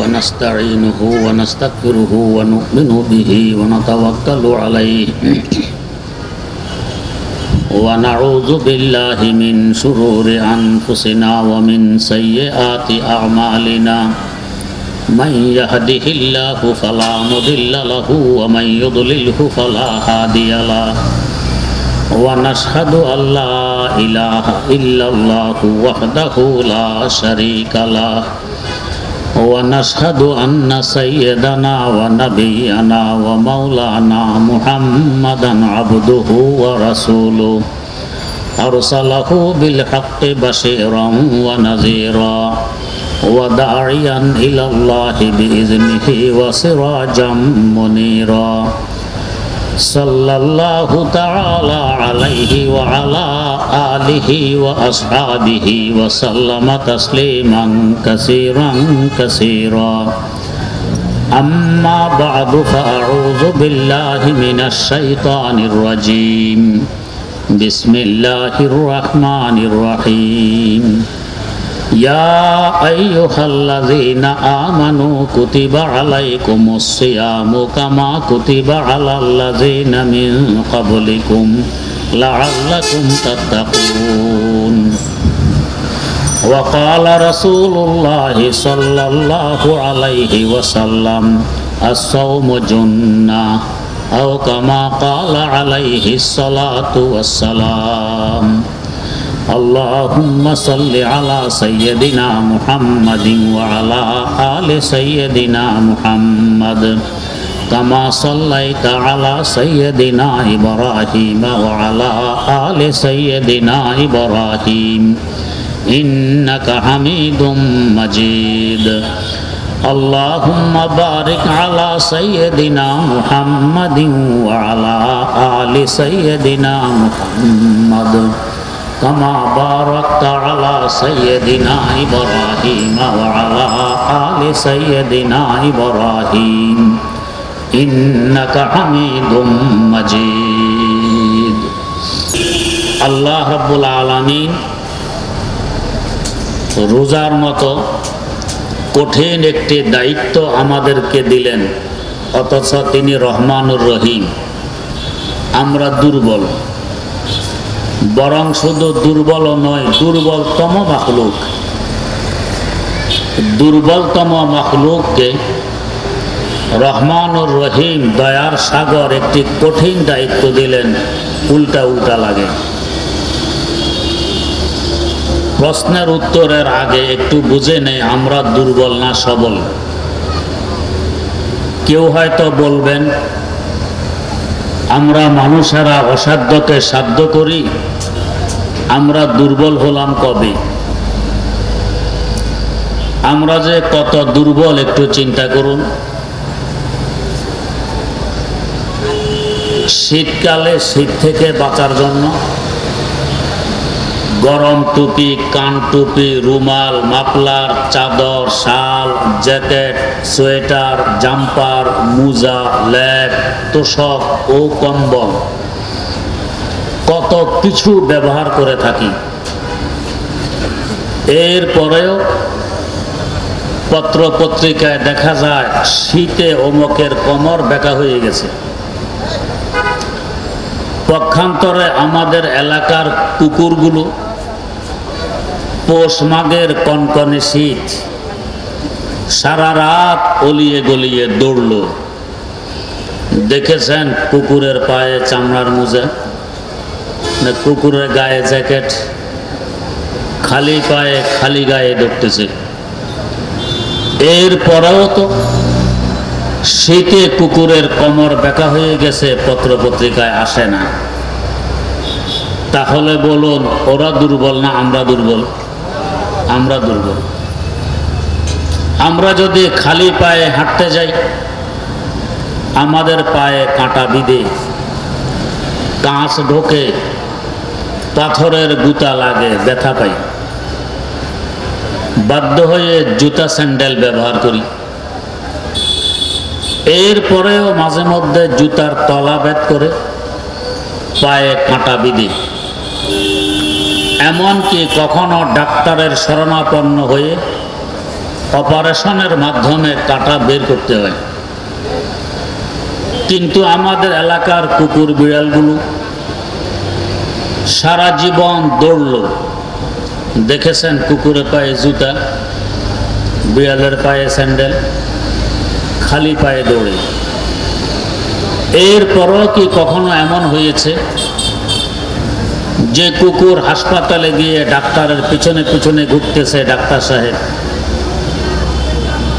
ونستعينه ونستغفره ونؤمن به ونتوكل عليه ونعوذ بالله من شرور أنفسنا ومن سيئات أعمالنا من يهده الله فلا مضل له ومن يضلله فلا هادي له ونشهد أن لا إله إلا الله وحده لا شريك له ونشهد أن سيدنا ونبينا ومولانا محمدا عبده ورسوله أرسله بالحق بشيرا ونذيرا وداعيا إلى الله بإذنه وسراجا منيرا صلى الله تعالى عليه وعلى آله وأصحابه وسلم تسليما كثيرا كثيرا أما بعد فأعوذ بالله من الشيطان الرجيم بسم الله الرحمن الرحيم يا أيها الذين آمنوا كتب عليكم الصيام كما كتب على الذين من قبلكم لعلكم تتقون وقال رسول الله صلى الله عليه وسلم الصوم جنة أو كما قال عليه الصلاة والسلام اللهم صل على سيدنا محمد وعلى آل سيدنا محمد كما صليت على سيدنا إبراهيم وعلى آل سيدنا إبراهيم إنك حميد مجيد اللهم بارك على سيدنا محمد وعلى آل سيدنا محمد كما باركت على سيدنا إبراهيم وعلى آل سيدنا إبراهيم إنك حميد مجيد আল্লাহ রাব্বুল আলামিন রোজার মতো কঠিন একটি দায়িত্ব আমাদেরকে দিলেন, অথচ তিনি রহমানুর রহিম। আমরা দুর্বল, বরং শুধু দুর্বল নয়, দুর্বলতম মাখলুক। দুর্বলতম মাখলুককে রহমানুর রহিম দয়ার সাগর একটি কঠিন দায়িত্ব দিলেন, উল্টা উল্টা লাগে। প্রশ্নের উত্তরের আগে একটু বুঝে নেই আমরা দুর্বল না সবল। কেউ হয়তো বলবেন আমরা মানুষেরা অসাধ্যকে সাধ্য করি, আমরা দুর্বল হলাম কবে? আমরা যে কত দুর্বল একটু চিন্তা করুন। শীতকালে শীত থেকে বাঁচার জন্য গরম টুপি, কান টুপি, রুমাল, মাফলার, চাদর, শাল, জ্যাকেট, সোয়েটার, জাম্পার, মোজা, ল্যাপ, তোশক ও কম্বল কত কিছু ব্যবহার করে থাকি। এরপরেও পত্র পত্রিকায় দেখা যায় শীতে অমুকের কোমর বেঁকা হয়ে গেছে। পক্ষান্তরে আমাদের এলাকার কুকুরগুলো পৌষ মাঘের কনকনে শীত সারা রাত অলিয়ে গলিয়ে দৌড়ল। দেখেছেন কুকুরের পায়ে চামড়ার মোজা, কুকুরের গায়ে জ্যাকেট, খালি পায়ে খালি গায়ে দৌড়তেছে। এরপরেও তো শীতে কুকুরের কোমর বেঁকা হয়ে গেছে, পত্র পত্রিকায় আসে না। তাহলে বলুন ওরা দুর্বল না আমরা দুর্বল? আমরা দুর্বল। আমরা যদি খালি পায়ে হাঁটতে যাই, আমাদের পায়ে কাঁটা বিঁধে, কাঁচ ঢোকে, পাথরের গুতা লাগে, ব্যথা পাই। বাধ্য হয়ে জুতা স্যান্ডেল ব্যবহার করি। এরপরেও মাঝে মধ্যে জুতার তলা ভেদ করে পায়ে কাঁটা বিঁধে, এমনকি কখনো ডাক্তারের শরণাপন্ন হয়ে অপারেশনের মাধ্যমে কাটা বের করতে হয়। কিন্তু আমাদের এলাকার কুকুর বিড়ালগুলো সারা জীবন দৌড়ল। দেখেছেন কুকুরের পায়ে জুতা, বিড়ালের পায়ে স্যান্ডেল, খালি পায়ে দৌড়ে। এরপরও কি কখনো এমন হয়েছে যে কুকুর হাসপাতালে গিয়ে ডাক্তারের পিছনে পিছনে ঘুরতেছে, ডাক্তার সাহেব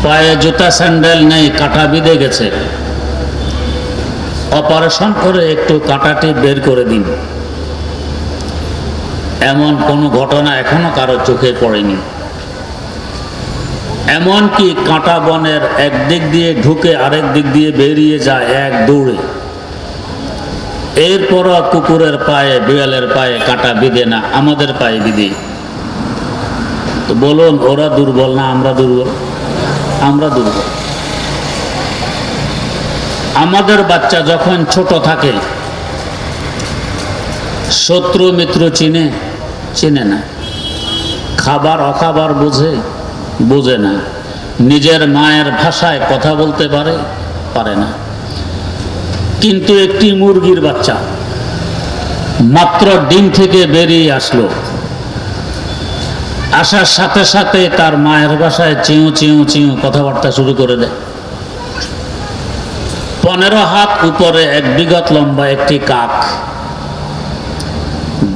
পায়ে জুতা স্যান্ডেল নেই, কাঁটা বিঁধে গেছে, অপারেশন করে একটু কাঁটাটি বের করে দিন, এমন কোনো ঘটনা এখনো কারো চোখে পড়েনি। এমনকি কাঁটা বনের একদিক দিয়ে ঢুকে আরেক দিক দিয়ে বেরিয়ে যায় এক দৌড়ে। এরপরও কুকুরের পায়ে বিড়ালের পায়ে কাঁটা বিঁধে না, আমাদের পায়ে বিঁধে। তো বলুন, ওরা দুর্বল না আমরা দুর্বল? আমরা দুর্বল। আমাদের বাচ্চা যখন ছোট থাকে শত্রু মিত্র চিনে না, খাবার অখাবার বোঝে না, নিজের মায়ের ভাষায় কথা বলতে পারে না। কিন্তু একটি মুরগির বাচ্চা মাত্র ডিম থেকে বেরিয়ে আসলো, আসার সাথে সাথে তার মায়ের ভাষায় চিউ চিউ চিউ কথাবার্তা শুরু করে দেয়। 15 হাত উপরে 1 বিঘত লম্বা একটি কাক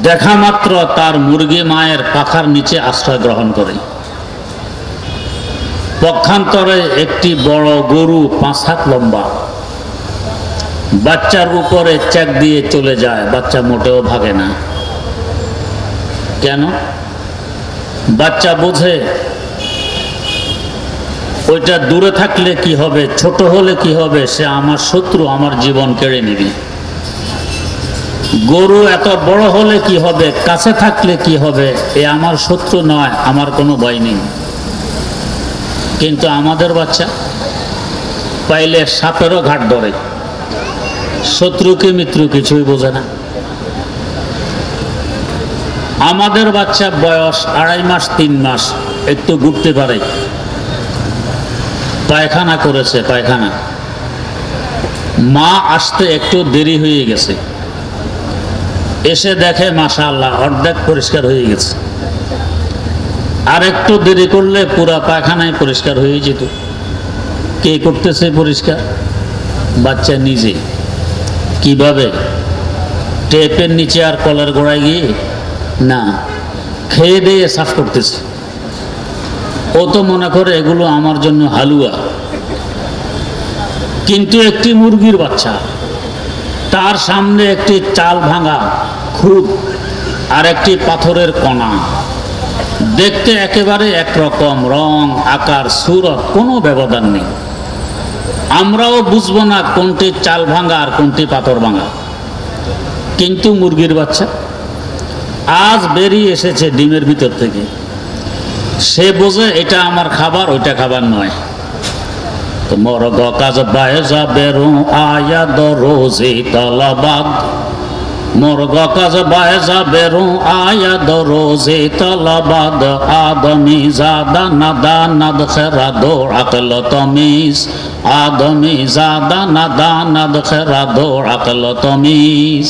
দেখা মাত্র তার মুরগি মায়ের পাখার নিচে আশ্রয় গ্রহণ করে। পক্ষান্তরে একটি বড় গরু 5 হাত লম্বা বাচ্চার উপরে চেক দিয়ে চলে যায়, বাচ্চা মোটেও ভাগে না। কেন? বাচ্চা বোঝে ওইটা দূরে থাকলে কি হবে, ছোট হলে কি হবে, সে আমার শত্রু, আমার জীবন কেড়ে নিবে। গরু এত বড় হলে কি হবে, কাছে থাকলে কি হবে, এ আমার শত্রু নয়, আমার কোনো ভয় নেই। কিন্তু আমাদের বাচ্চা পাইলে সাপেরও ঘাট ধরে, শত্রুকে মিত্র কিছুই বোঝে না। আমাদের বাচ্চা বয়স 2.5 মাস 3 মাস একটু ঘুরতে পারে, পায়খানা করেছে, পায়খানা, মা আসতে একটু দেরি হয়ে গেছে, এসে দেখে মাশাআল্লাহ অর্ধেক পরিষ্কার হয়ে গেছে। আর একটু দেরি করলে পুরা পায়খানায় পরিষ্কার হয়ে যেত। কে করতেছে পরিষ্কার? বাচ্চা নিজে। কিভাবে? টেপের নিচে আর কলার গোড়ায় গিয়ে না, খেয়ে দিয়ে সাফ করতেছে। ও তো মনে করে এগুলো আমার জন্য হালুয়া। কিন্তু একটি মুরগির বাচ্চা, তার সামনে একটি চাল ভাঙা খুদ আর একটি পাথরের কণা, দেখতে একেবারে একরকম, রং আকার সুরত কোনো ব্যবধান নেই। আমরাও বুঝবো না কোনটি চাল ভাঙা আর কোনটি পাথর ভাঙা। কিন্তু মুরগির বাচ্চা আজ বেরিয়ে এসেছে ডিমের ভিতর থেকে, সে বোঝে এটা আমার খাবার, ওইটা খাবার নয়। তো মরগ কাজ বায়ে যাবে আয়া দ রোজে তালাবাদ, মরগ কাজ বায়ে যাবে আয়া দ রোজে তালাবাদ, আদমি জাদা নাদা নাদ খেরা দো আকল তমিজ, আদমি জাদা নাদা নাদ খেরা দো আকল তমিজ।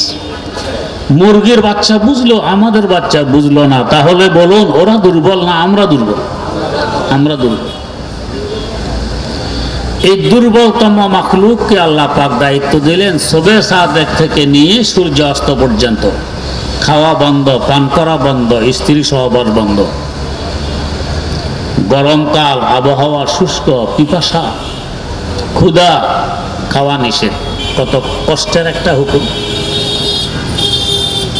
মুরগির বাচ্চা বুঝলো, আমাদের বাচ্চা বুঝলো না। তাহলে বলুন, ওরা দুর্বল না আমরা দুর্বল? আমরা দুর্বল। এই দুর্বলতম মাখলুককে আল্লাহ পাক দায়িত্ব দিলেন সবে সাদেক থেকে নিয়ে সূর্য অস্ত পর্যন্ত খাওয়া বন্ধ, পান করা বন্ধ, স্ত্রী সহবাস বন্ধ। গরমকাল, আবহাওয়া শুষ্ক, পিপাসা, ক্ষুধা, খাওয়া নিষেধ। কত কষ্টের একটা হুকুম।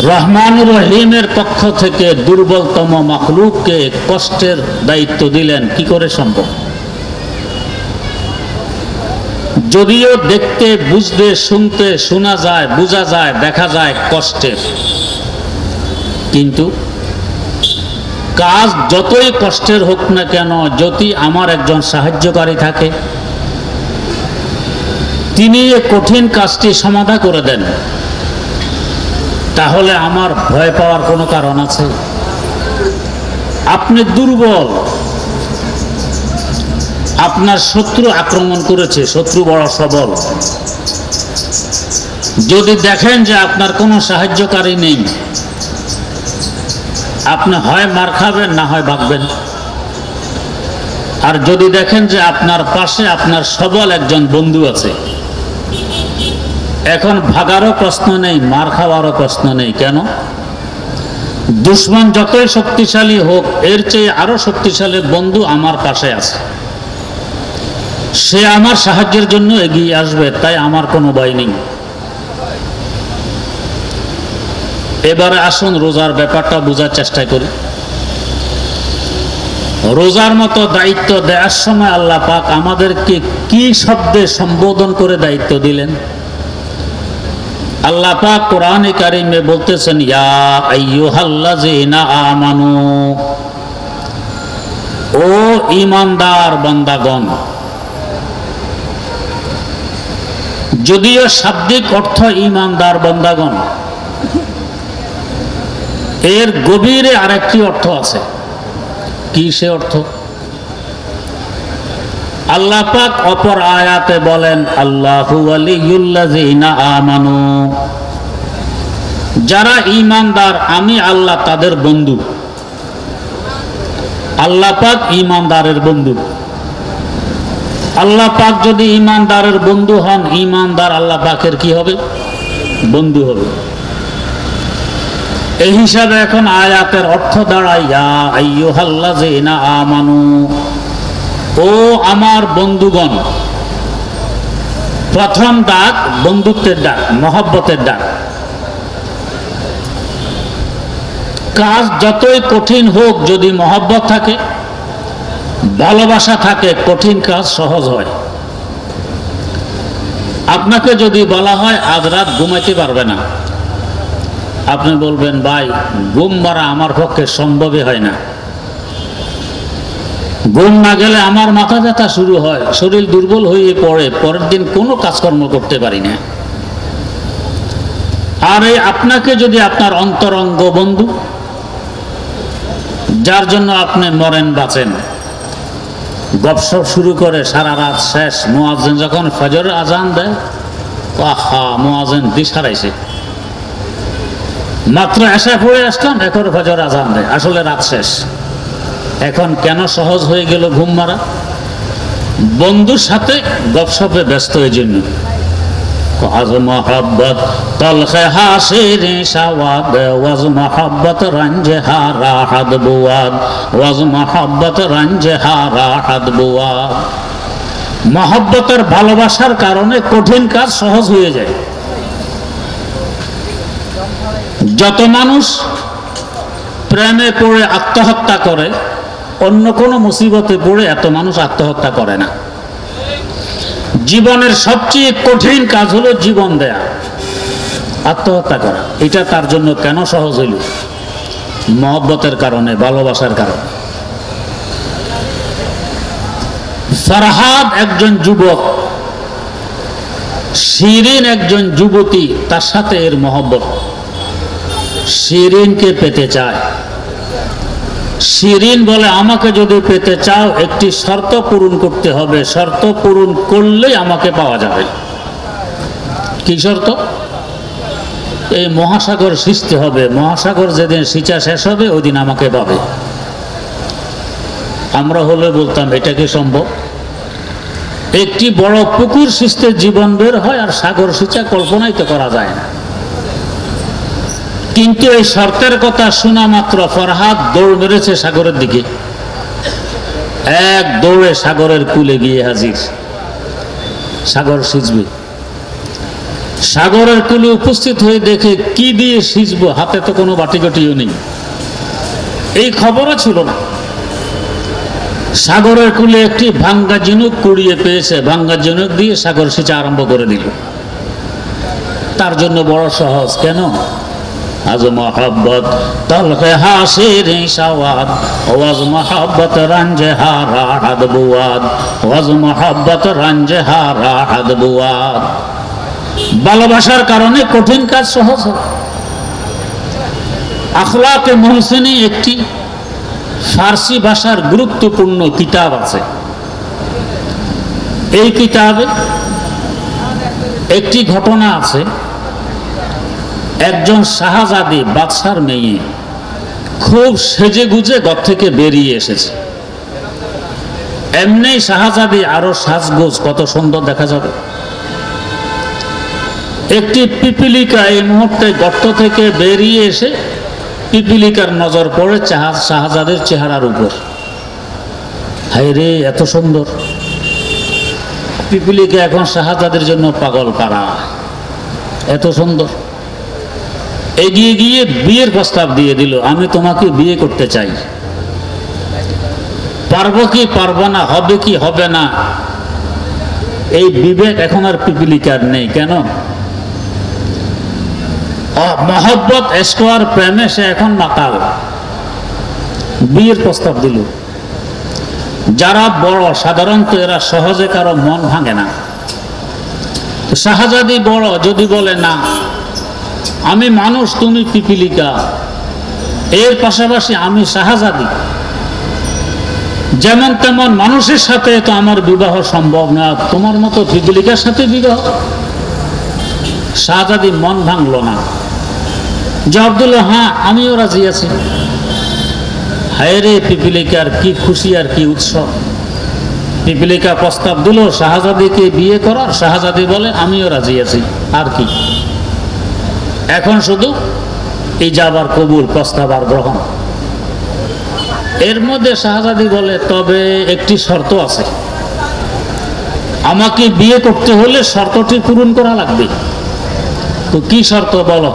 রহমানুর রহিমের পক্ষ থেকে দুর্বলতম মাখলুককে কষ্টের দায়িত্ব দিলেন, কি করে সম্ভব? যদিও দেখতে, বুঝতে, শুনতে, শোনা যায়, বোঝা যায়, দেখা যায় কষ্টের, কিন্তু কাজ যতই কষ্টের হোক না কেন, যদি আমার একজন সাহায্যকারী থাকে, তিনি এই কঠিন কাজটি সমাধা করে দেন, তাহলে আমার ভয় পাওয়ার কোনো কারণ আছে? আপনি দুর্বল, আপনার শত্রু আক্রমণ করেছে, শত্রু বড় সবল, যদি দেখেন যে আপনার কোনো সাহায্যকারী নেই, আপনি হয় মার খাবেন না হয় ভাগবেন। আর যদি দেখেন যে আপনার পাশে আপনার সবল একজন বন্ধু আছে, এখন ভাগারও প্রশ্ন নেই, মার খাওয়ারও প্রশ্ন নেই। কেন? দুশ্মন যতই শক্তিশালী হোক, এর চেয়ে আরো শক্তিশালী বন্ধু আমার পাশে আছে, সে আমার সাহায্যের জন্য এগিয়ে আসবে, তাই আমার কোনো ভয় নেই। এবারে আসুন রোজার ব্যাপারটা বোঝার চেষ্টা করি। রোজার মতো দায়িত্ব দেওয়ার সময় আল্লাহ পাক আমাদেরকে কি শব্দে সম্বোধন করে দায়িত্ব দিলেন? আল্লাহ পাক কোরআনে কারিমে বলতেছেন, ইয়া আইয়ুহাল্লাযীনা আমানু, ও ঈমানদার বান্দাগণ। যদিও শাব্দিক অর্থ ঈমানদার বান্দাগণ, এর গভীরে আরেকটি অর্থ আছে। কি সে অর্থ? আল্লাহ পাক অপর আয়াতে বলেন, আল্লাহু ওয়ালিয়ুল্লাযীনা আমানু, যারা ঈমানদার আমি আল্লাহ তাদের বন্ধু। আল্লাহ পাক ঈমানদারের বন্ধু। আল্লাহ পাক যদি ঈমানদারের বন্ধু হন, ঈমানদার আল্লাহ পাকের কি হবে? বন্ধু হবে। এই হিসাবে এখন আয়াতের অর্থ দাঁড়ায়, ইয়া আইয়ুহাল্লাযীনা আমানু, ও আমার বন্ধুগণ। প্রথম ডাক বন্ধুত্বের ডাক, মহব্বতের ডাক। কাজ যতই কঠিন হোক, যদি মহব্বত থাকে, ভালোবাসা থাকে, কঠিন কাজ সহজ হয়। আপনাকে যদি বলা হয় আজ রাত ঘুমাইতে পারবে না, আপনি বলবেন, ভাই ঘুম মারা আমার পক্ষে সম্ভবই হয় না। ঘুম না গেলে আমার মাথা ব্যথা শুরু হয়, শরীর দুর্বল হয়ে পড়ে, পরের দিন কোনো কাজকর্ম করতে পারি না। আর এই আপনাকে যদি আপনার অন্তরঙ্গ বন্ধু, যার জন্য আপনি মরেন বাঁচেন, গপসপ শুরু করে সারা রাত শেষ, মুয়াজ্জিন যখন ফজরের আজান দেয়, আহা মুয়াজ্জিন দিশারাইছে, মাত্র এশা পড়ে আসলাম, এখন ফজর আজান দেয়, আসলে রাত শেষ। এখন কেন সহজ হয়ে গেল ঘুম মারা? বন্ধুর সাথে গপসপে ব্যস্ত এই জন্য। আজ মহব্বত তলখে হাসির সাওয়াদ, ওয়াজ মহব্বত রঞ্জে হারা হাদ বুয়াদ, ওয়াজ মহব্বত রঞ্জে হারা হাদ বুয়াদ। মহব্বতের ভালোবাসার কারণে কঠিন কাজ সহজ হয়ে যায়। যত মানুষ প্রেমে পড়ে আত্মহত্যা করে, অন্য কোনো মুসিবতে পড়ে এত মানুষ আত্মহত্যা করে না। জীবনের সবচেয়ে কঠিন কাজ হলো জীবন দেয়া, আত্মহত্যা করা। এটা তার জন্য কেন সহজ হইল? মহব্বতের কারণে, ভালোবাসার কারণে। ফরহাদ একজন যুবক, শিরিন একজন যুবতী, তার সাথে এর মহব্বত। শিরিনকে পেতে চায়। শিরিন বলে, আমাকে যদি পেতে চাও একটি শর্ত পূরণ করতে হবে, শর্ত পূরণ করলেই আমাকে পাওয়া যাবে। কি শর্ত? এই মহাসাগর সৃষ্টি হবে, মহাসাগর যেদিন সিঁচা শেষ হবে ওই দিন আমাকে পাবে। আমরা হলে বলতাম এটা কি সম্ভব? একটি বড় পুকুর সৃষ্টি জীবন বের হয়, আর সাগর সিঁচা কল্পনাই তো করা যায় না। কিন্তু এই শর্তের কথা শোনা মাত্র ফরহাদ দৌড় মেরেছে সাগরের দিকে। এক দৌড়ে সাগরের কূলে গিয়ে হাজির। সাগর সিঁচবে। সাগরের কূলে উপস্থিত হয়ে দেখে কি দিয়ে সিঁচবো, হাতে তো কোনো বাটিকটিও নেই, এই খবরও ছিল না। সাগরের কূলে একটি ভাঙ্গা ঝিনুক কুড়িয়ে পেয়েছে, ভাঙ্গা ঝিনুক দিয়ে সাগর সিঁচা আরম্ভ করে দিল। তার জন্য বড় সহজ। কেন? আজ মহব্বত তলখে হাসির সাওয়াদ, ওয়াজ মহব্বত রঞ্জে হারা হাদ বুয়াদ, ওয়াজ মহব্বত রঞ্জে হারা হাদ বুয়াদ। ভালোবাসার কারণে কঠিন কাজ সহজ হয়। আখলাকে মুহসিনী একটি ফার্সি ভাষার গুরুত্বপূর্ণ কিতাব আছে। এই কিতাবে একটি ঘটনা আছে, একজন শাহজাদি বাদশার মেয়ে খুব সেজে গুজে ঘর থেকে বেরিয়ে এসেছে। এমনি শাহজাদি আরো সাজগোজ কত সুন্দর দেখা যাবে। একটি পিপিলিকা এই মুহূর্তে গর্ত থেকে বেরিয়ে এসে পিপিলিকার নজর পড়ে শাহজাদের চেহারার উপর। হায় রে, এত সুন্দর! পিপিলিকা এখন শাহজাদের জন্য পাগল পারা, এত সুন্দর। এগিয়ে গিয়ে বিয়ের প্রস্তাব দিয়ে দিল, আমি তোমাকে বিয়ে করতে চাই। পারবো কি পারবো না, হবে কি হবে না, এই বিবেক এখন আর পিপিলিকার নেই। কেন? মহব্বত, এস্কোয়ার, প্রেমে সে এখন মাতাল। বিয়ের প্রস্তাব দিল। যারা বড় সাধারণত এরা সহজে কারো মন ভাঙে না। শাহজাদি বড়, যদি বলে না আমি মানুষ, তুমি পিপিলিকা, এর পাশাপাশি আমি শাহজাদি, যেমন তেমন মানুষের সাথে তো আমার বিবাহ সম্ভব না, তোমার মতো পিপিলিকার সাথে বিবাহ। শাহজাদি মন ভাঙল না, জবাব দিল হ্যাঁ আমিও রাজি আছি। হায় রে, পিপিলিকার কি খুশি আর কি উৎসব! পিপিলিকা প্রস্তাব দিল শাহজাদিকে বিয়ে করার। শাহজাদি বলে আমিও রাজি আছি, আর কি। এখন শুধু ইজাবার কবুল, প্রস্তাব আর গ্রহণ। এর মধ্যে শাহজাদি বলে তবে একটি শর্ত আছে, আমাকে বিয়ে করতে হলে শর্তটি পূরণ করা লাগবে। তো কি শর্ত বলো?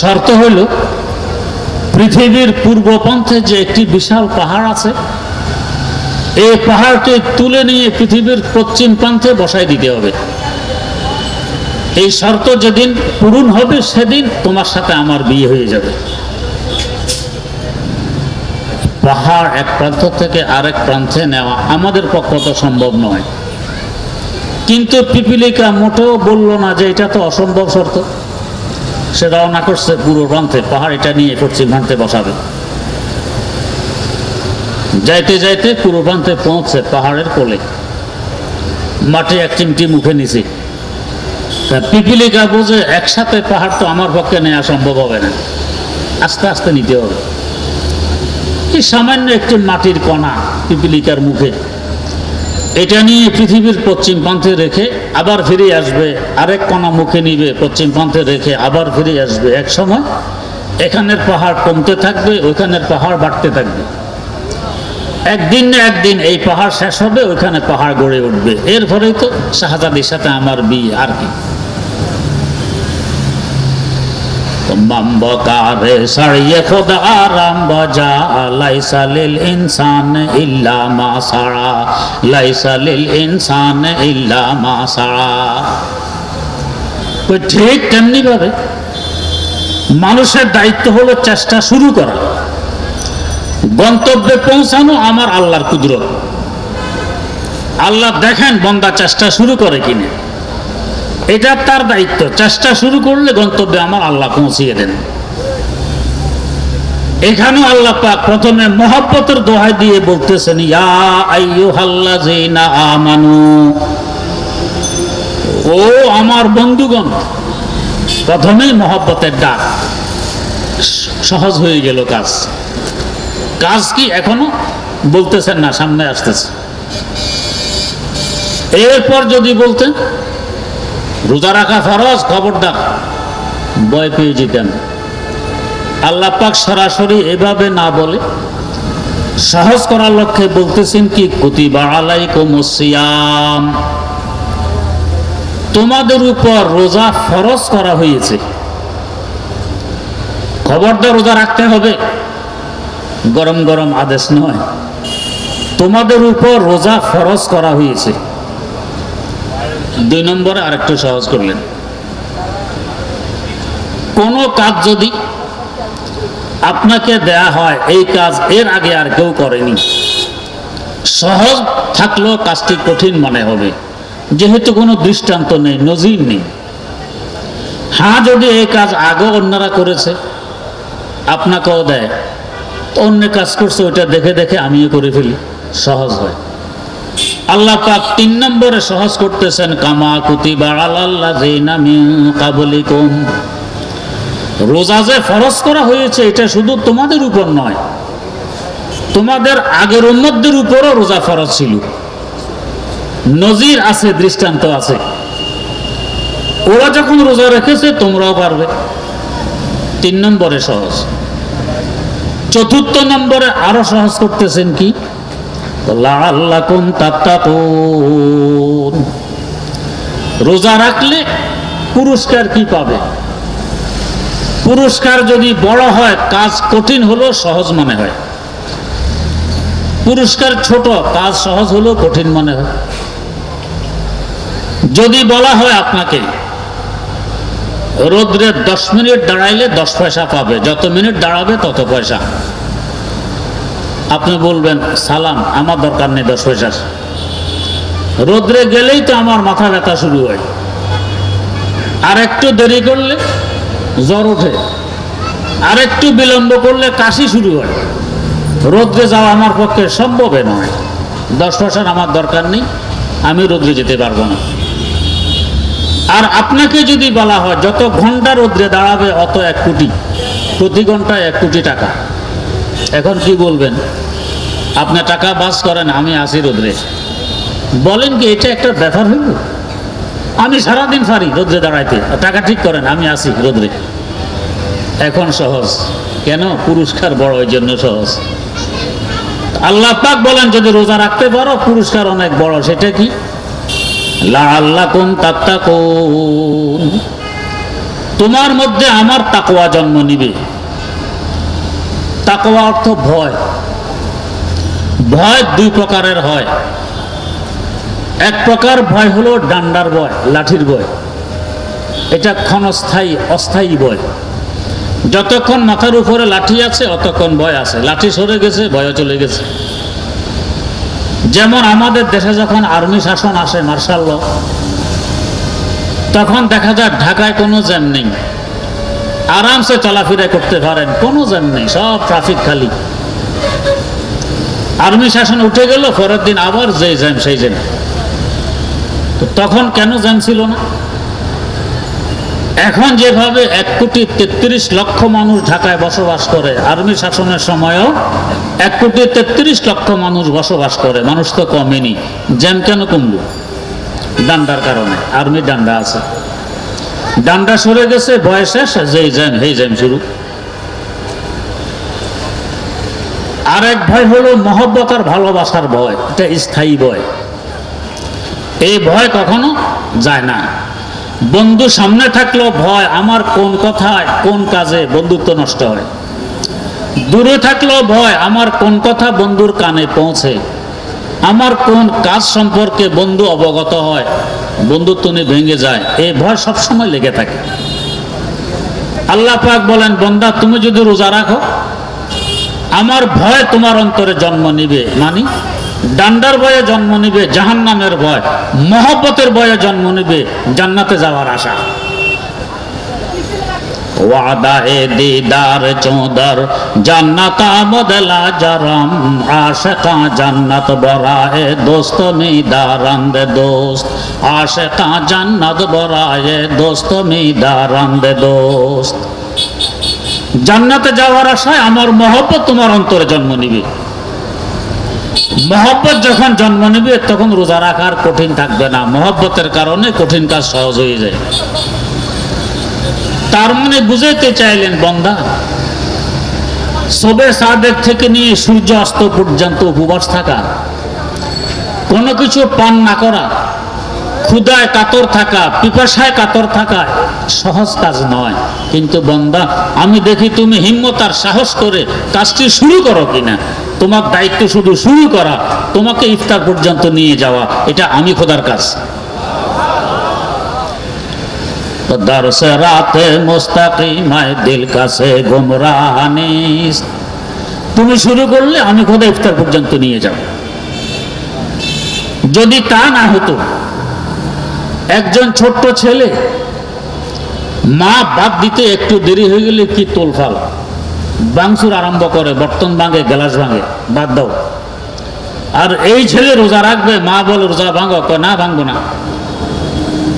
শর্ত হইল পৃথিবীর পূর্বপন্থে যে একটি বিশাল পাহাড় আছে, এই পাহাড়টি তুলে নিয়ে পৃথিবীর পশ্চিম প্রান্তে বসাই দিতে হবে। এই শর্ত যেদিন পূরণ হবে সেদিন তোমার সাথে আমার বিয়ে হয়ে যাবে। পাহাড় এক প্রান্ত থেকে আরেক প্রান্তে নেওয়া আমাদের পক্ষে তো সম্ভব নয়, কিন্তু পিপিলিকা মোটেও বলল না যে এটা তো অসম্ভব শর্ত। সে রওনা করছে পূর্ব প্রান্তে, পাহাড় এটা নিয়ে পশ্চিম প্রান্তে বসাবে। যাইতে যাইতে পূর্ব প্রান্তে পৌঁছে পাহাড়ের কোলে মাটি এক চিমটি মুখে নিছে। পিপিলিকা বোঝে একসাথে পাহাড় তো আমার পক্ষে নেওয়া সম্ভব হবে না, আস্তে আস্তে নিতে হবে। এই সামান্য একটি মাটির কণা পিপিলিকার মুখে, এটা নিয়ে পৃথিবীর পশ্চিম প্রান্তে রেখে আবার ফিরে আসবে, আরেক কণা মুখে নিবে, পশ্চিম প্রান্তে রেখে আবার ফিরে আসবে। এক সময় এখানের পাহাড় কমতে থাকবে, ওইখানের পাহাড় বাড়তে থাকবে। একদিন না একদিন এই পাহাড় শেষ হবে, ওইখানে পাহাড় গড়ে উঠবে। এরপরেই তো শাহজাদির সাথে আমার বিয়ে, আর কি। বম্বকারে সাড়িয়ে খোদা আরাম বজা, লাইসা লিল ইনসান ইল্লা মা সারা, লাইসা লিল ইনসান ইল্লা মা সারা। ঠিক তেমনি ভাবে মানুষের দায়িত্ব হলো চেষ্টা শুরু করা, গন্তব্যে পৌঁছানো আমার আল্লাহর কুদরত। আল্লাহ দেখেন বান্দা চেষ্টা শুরু করে কিনা, এটা তার দায়িত্ব। চেষ্টা শুরু করলে গন্তব্যে আমার আল্লাহ পৌঁছিয়ে দেন। এখানেও আল্লাহ পাক প্রথমে মহব্বতের দোহাই দিয়ে বলতেছেন ইয়া আইয়ুহাল্লাযীনা আমানু, ও আমার বন্ধুগণ। প্রথমেই মহব্বতের ডাক, সহজ হয়ে গেল কাজ। কাজ কি এখনো বলতেছেন না, সামনে আসতেছে। এরপর যদি বলতেন রোজা রাখা ফরজ, খবরদার ভয় পেয়ে যেতেন। আল্লাহ পাক সরাসরি এভাবে না বলে সহজ করার লক্ষ্যে বলতেছেন কি কুতিবা আলাইকুমুস সিয়াম, তোমাদের উপর রোজা ফরজ করা হয়েছে। খবরদার রোজা রাখতে হবে, গরম গরম আদেশ নয়, তোমাদের উপর রোজা ফরজ করা হয়েছে। 2 নম্বরে আরেকটু সহজ করলেন, কোন কাজ যদি আপনাকে দেয়া হয় এই কাজ এর আগে আর কেউ করেনি, সহজ থাকলেও কাজটি কঠিন মনে হবে, যেহেতু কোনো দৃষ্টান্ত নেই, নজির নেই। হ্যাঁ, যদি এই কাজ আগে অন্যরা করেছে আপনাকেও দেয়, অন্য কাজ করছে ওইটা দেখে দেখে আমিও করে ফেলি, সহজ হয়। আল্লাহ পাক 3 নম্বরে সহজ করতেছেন, কামা কুতিবা আলাল্লাযিনা মিন ক্বাবলিকুম। রোজা যে ফরজ করা হয়েছে এটা শুধু তোমাদের উপর নয়, তোমাদের আগের উম্মতদের উপরও রোজা ফরজ ছিল। নজির আছে, দৃষ্টান্ত আছে। ওরা যখন রোজা রেখেছে তোমরাও পারবে। 3 নম্বরে সহজ। 4 নম্বরে আরো সহজ করতেছেন কি, লাআল্লাকুম তাত্তাকুন। রোজা রাখলে পুরস্কার কি পাবে? পুরস্কার যদি বড় হয় কাজ কঠিন হলেও সহজ মনে হয়, পুরস্কার ছোট কাজ সহজ হলেও কঠিন মনে হয়। যদি বলা হয় আপনাকে রোদ্রে 10 মিনিট দাঁড়াইলে 10 পয়সা পাবে, যত মিনিট দাঁড়াবে তত পয়সা, আপনি বলবেন সালাম, আমার দরকার নেই 10 পয়সার। রোদ্রে গেলেই তো আমার মাথা ব্যথা শুরু হয়, আর একটু দেরি করলে জ্বর ওঠে, আর একটু বিলম্ব করলে কাশি শুরু হয়। রোদ্রে যাওয়া আমার পক্ষে সম্ভব নয়, 10 পয়সার আমার দরকার নেই, আমি রোদ্রে যেতে পারবো না। আর আপনাকে যদি বলা হয় যত ঘন্টা রোদ্রে দাঁড়াবে অত 1 কোটি, প্রতি ঘন্টায় 1 কোটি টাকা, এখন কি বলবেন? আপনি টাকা বাস করেন, আমি আসি রোদ্রে। বলেন কি এটা একটা ব্যাপার হইল? আমি সারাদিন পারি রোদ্রে দাঁড়াইতে, টাকা ঠিক করেন, আমি আসি রোদ্রে। এখন সহজ কেন? পুরস্কার বড়, ওই জন্য সহজ। আল্লাহ পাক বলেন যদি রোজা রাখতে পারো পুরস্কার অনেক বড়। সেটা কি? লাআল্লাকুম তাত্তাকুন। তোমার মধ্যে আমার তাকওয়া জন্ম নিবে। তাকওয়া অর্থ ভয়। ভয় 2 প্রকারের হয়। এক প্রকার ভয় হলো ডান্ডার ভয়, লাঠির ভয়। এটা ক্ষণস্থায়ী, অস্থায়ী ভয়। যতক্ষণ মাথার উপরে লাঠি আছে অতক্ষণ ভয় আছে, লাঠি সরে গেছে ভয় চলে গেছে। যেমন আমাদের দেশে যখন আর্মি শাসন আসে, মার্শাল ল, তখন দেখা যায় ঢাকায় কোনো জ্যাম নেই, আরামসে চলাফেরা করতে পারেন, কোনো জ্যাম নেই, সব ট্রাফিক খালি। আর্মি শাসন উঠে গেল, পরের দিন আবার যে জ্যাম সেই জ্যাম। তখন কেন জ্যাম ছিল না? এখন যেভাবে 1,33,00,000 মানুষ ঢাকায় বসবাস করে, আর্মি শাসনের সময়ও 1,33,00,000 মানুষ বসবাস করে, মানুষ তো কমেনি। জ্যাম কেন কমল? ডান্ডার কারণে। আর্মি ডান্ডা আছে, ডান্ডা সরে গেছে, ভয় শেষ, যেই জ্যাম সেই জ্যাম শুরু। আরেক ভয় হলো মহব্বত আর ভালোবাসার ভয়, এটা স্থায়ী ভয়। এই ভয় কখনো যায় না। বন্ধু সামনে থাকলেও ভয়, আমার কোন কথায় কোন কাজে বন্ধুত্ব নষ্ট হয়। দূরে থাকলেও ভয়, আমার কোন কথা বন্ধুর কানে পৌঁছে, আমার কোন কাজ সম্পর্কে বন্ধু অবগত হয়, বন্ধুত্ব নিয়ে ভেঙে যায়। এই ভয় সবসময় লেগে থাকে। আল্লাহ পাক বলেন, বান্দা তুমি যদি রোজা রাখো আমার ভয় তোমার অন্তরে জন্ম নিবে। মানে ডান্ডার ভয়ে জন্ম নিবে জাহান্নামের ভয়, মহব্বতের ভয়ে জন্ম নিবে জান্নাতে যাওয়ার আশা। ওয়াদায়ে দিদার চোদর জান্নাত আমদলা জারাম আশিকা জান্নাত বরায়ে দোস্ত মিদারান্দ দোস্ত আশিকা জান্নাত বরায়ে দোস্ত মিদারান্দ দোস্ত। জান্নাতে যাওয়ার আশায় আমার মহব্বত তোমার অন্তরে জন্ম নিবে। মহব্বত যখন জন্ম নিবে তখন রোজা রাখার কঠিন থাকবে না, মহব্বতের কারণে কঠিন কাজ সহজ হয়ে যায়। তার মানে বুঝাইতে চাইলেন বান্দা, সবে সাদেক থেকে নিয়ে সূর্য অস্ত পর্যন্ত উপবাস থাকা, কোনো কিছু পান না করা, ক্ষুধায় কাতর থাকা, পিপাসায় কাতর থাকা সহজ কাজ নয়। কিন্তু বান্দা আমি দেখি তুমি হিম্মত আর সাহস করে কাজটি শুরু করো কিনা। তোমার দায়িত্ব শুধু শুরু করা, তোমাকে ইফতার পর্যন্ত নিয়ে যাওয়া, এটা আমি খোদার কাজ। দরসে রাতে মুস্তাকিমায় দিল কাছে গুমরাহানিস, তুমি শুরু করলে আমি খোদা ইফতার পর্যন্ত নিয়ে যাব। যদি তা না হতো, একজন ছোট্ট ছেলে মা বাদ দিতে একটু দেরি হয়ে গেলে কি তোলফাল, বাংসুর আরম্ভ করে, বর্তন ভাঙে, গ্লাস ভাঙে, বাদ দাও। আর এই ছেলে রোজা রাখবে, মা বলে রোজা ভাঙো, না ভাঙবো না,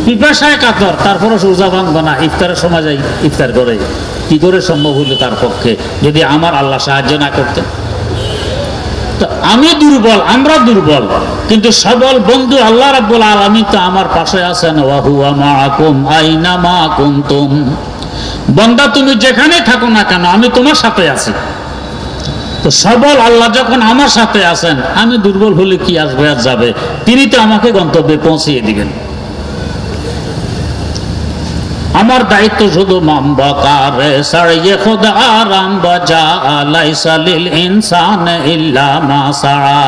পিপাসায় কাতর, তারপরে রোজা ভাঙবো না, ইফতারের সময় যাই ইফতার করে। কি করে সম্ভব হইল তার পক্ষে, যদি আমার আল্লাহ সাহায্য না করতেন? তো আমি দুর্বল, আমরা দুর্বল, কিন্তু সবল বন্ধু আল্লাহ রাব্বুল আলামিন তো আমার পাশে আছেন। ওয়া হুয়া মাআকুম আইনা মা কুনতুম, বান্দা তুমি যেখানে থাকো না কেন আমি তোমার সাথে আছি। তো সবল আল্লাহ যখন আমার সাথে আছেন, আমি দুর্বল হলে কি আসবে আর যাবে? তিনি তো আমাকে গন্তব্যে পৌঁছিয়ে দিবেন। আমার দায়িত্ব শুধু মামবাকারে সারিয়ে খোদা আরাম বাজা, লাইসা লিল ইনসান ইল্লা মা সাআ,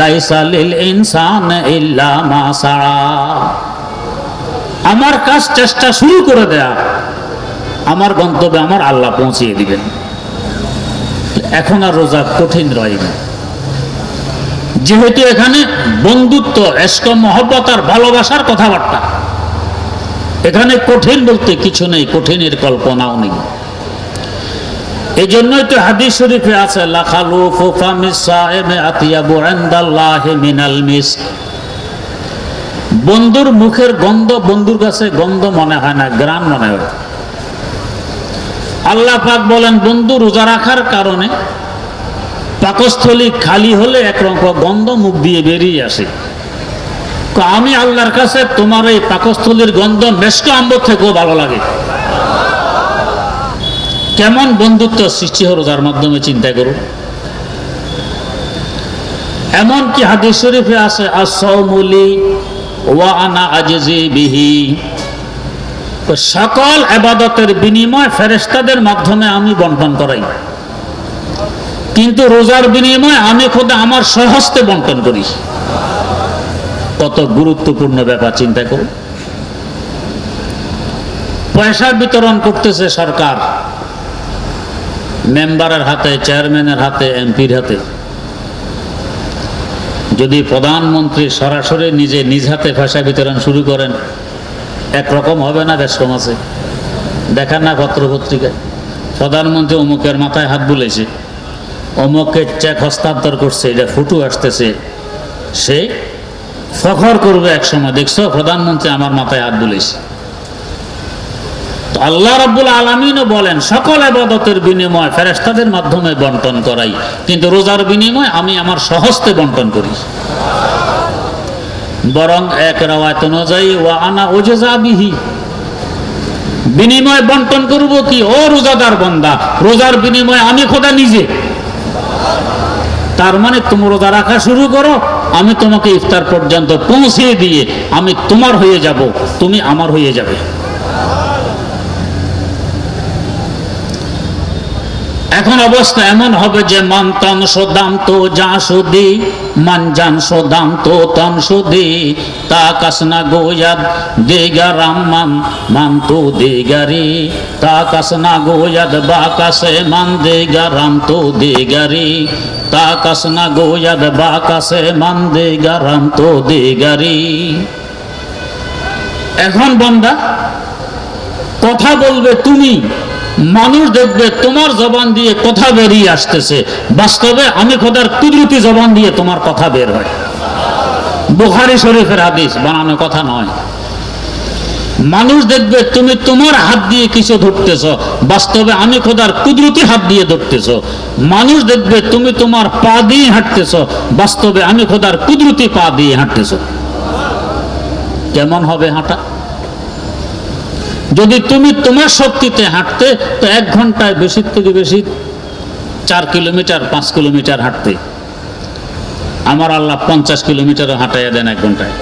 লাইসা লিল ইনসান ইল্লা মা সাআ। আমার কাজ চেষ্টা শুরু করে দেয়া, আমার গন্তব্যে আমার আল্লাহ পৌঁছিয়ে দিবেন। এখন আর রোজা কঠিন রয় না, যেহেতু এখানে বন্ধুত্ব, ইশক, মহব্বত আর ভালোবাসার কথাবার্তা। এখানে কঠিন বলতে কিছু নেই, কঠিনের কল্পনাও নেই। এই জন্যই তো হাদিস শরীফে আছে, লা খালুফু ফামিস সাইমি আতিয়াবু ইনদাল্লাহি মিনাল মিস্ক। বন্ধুর মুখের গন্ধ বন্ধুর কাছে গন্ধ মনে হয় না, ঘ্রাণ মনে হয়। আল্লাহ পাক বলেন, বন্ধু রোজা রাখার কারণে পাকস্থলী খালি হলে একরকম গন্ধ মুখ দিয়ে বেরিয়ে আসে। আমি আল্লাহর কাছে তোমার এই পাকস্থলীর গন্ধ মেশক আম্বর থেকেও ভালো লাগে। কেমন বন্ধুত্ব সৃষ্টি হয় রোজার মাধ্যমে, চিন্তা করুন। এমন কি হাদিস শরীফে আছে, আস-সাওমুলি ওয়া আনা আজজি বিহি, সকল ইবাদতের বিনিময় ফেরেশতাদের মাধ্যমে আমি বন্টন করাই, কিন্তু রোজার বিনিময় আমি খোদা আমার স্বহস্তে বন্টন করি। কত গুরুত্বপূর্ণ ব্যাপার, চিন্তা করুন। পয়সা বিতরণ করতেছে সরকার, মেম্বারের হাতে, চেয়ারম্যানের হাতে, এমপির হাতে। যদি প্রধানমন্ত্রী সরাসরি নিজে নিজ হাতে পয়সা বিতরণ শুরু করেন, একরকম হবে না? বেশ কম আছে, দেখান না পত্র পত্রিকায়, প্রধানমন্ত্রী অমুকের মাথায় হাত বুলেছে, অমুককে চেক হস্তান্তর করছে, এটা ফুটু আসতেছে, সে ফখর করবে এক সময়, দেখছো প্রধানমন্ত্রী আমার মাথায় হাত বুলেছে। আল্লাহ রাব্বুল আলামিনও বলেন, সকল ইবাদতের বিনিময় ফেরেশতাদের মাধ্যমে বন্টন করাই, কিন্তু রোজার বিনিময় আমি আমার স্বহস্তে বন্টন করি। বরং এক রাওয়ায়াত অনুযায়ী ওয়া আনা উজজা বিহি, বিনিময় বন্টন করব কি? ও রোজাদার বান্দা, রোজার বিনিময় আমি খোদা নিজে। তার মানে তুমি রোজা রাখা শুরু করো, আমি তোমাকে ইফতার পর্যন্ত পৌঁছে দিয়ে আমি তোমার হয়ে যাব, তুমি আমার হয়ে যাবে। এখন অবস্থা এমন হবে যে মান তন সোদাম তো যা সুদি, মান জান সোদাম তো তন সুদি, তা কাসনা গোয়াদ দেগা রাম মান তো দেগারি, তা কাসনা গোয়াদ বা কাসে মান দেগা রাম তো দেগারি, তা কাসনা গোয়াদ বা কাসে মান দেগা রাম তো দেগারি। এখন বান্দা কথা বলবে তুমি, মানুষ দেখবে তোমার জবান দিয়ে কথা বেরিয়ে আসতেছে, বাস্তবে আমি খোদার কুদরতি জবান দিয়ে তোমার কথা বের হয়। বুখারী শরীফের হাদিস, বানানো কথা নয়। মানুষ দেখবে তুমি তোমার হাত দিয়ে কিছু ধরতেছ, বাস্তবে আমি খোদার কুদরতি হাত দিয়ে ধরতেছ। মানুষ দেখবে তুমি তোমার পা দিয়ে হাঁটতেছ, বাস্তবে আমি খোদার কুদরতি পা দিয়ে হাঁটতেছ। কেমন হবে হাঁটা? যদি তুমি তোমার শক্তিতে হাঁটতে তো 1 ঘন্টায় বেশি থেকে বেশি 4 কিলোমিটার 5 কিলোমিটার হাঁটতে, আমার আল্লাহ 50 কিলোমিটারও হাঁটাইয়া দেন 1 ঘন্টায়।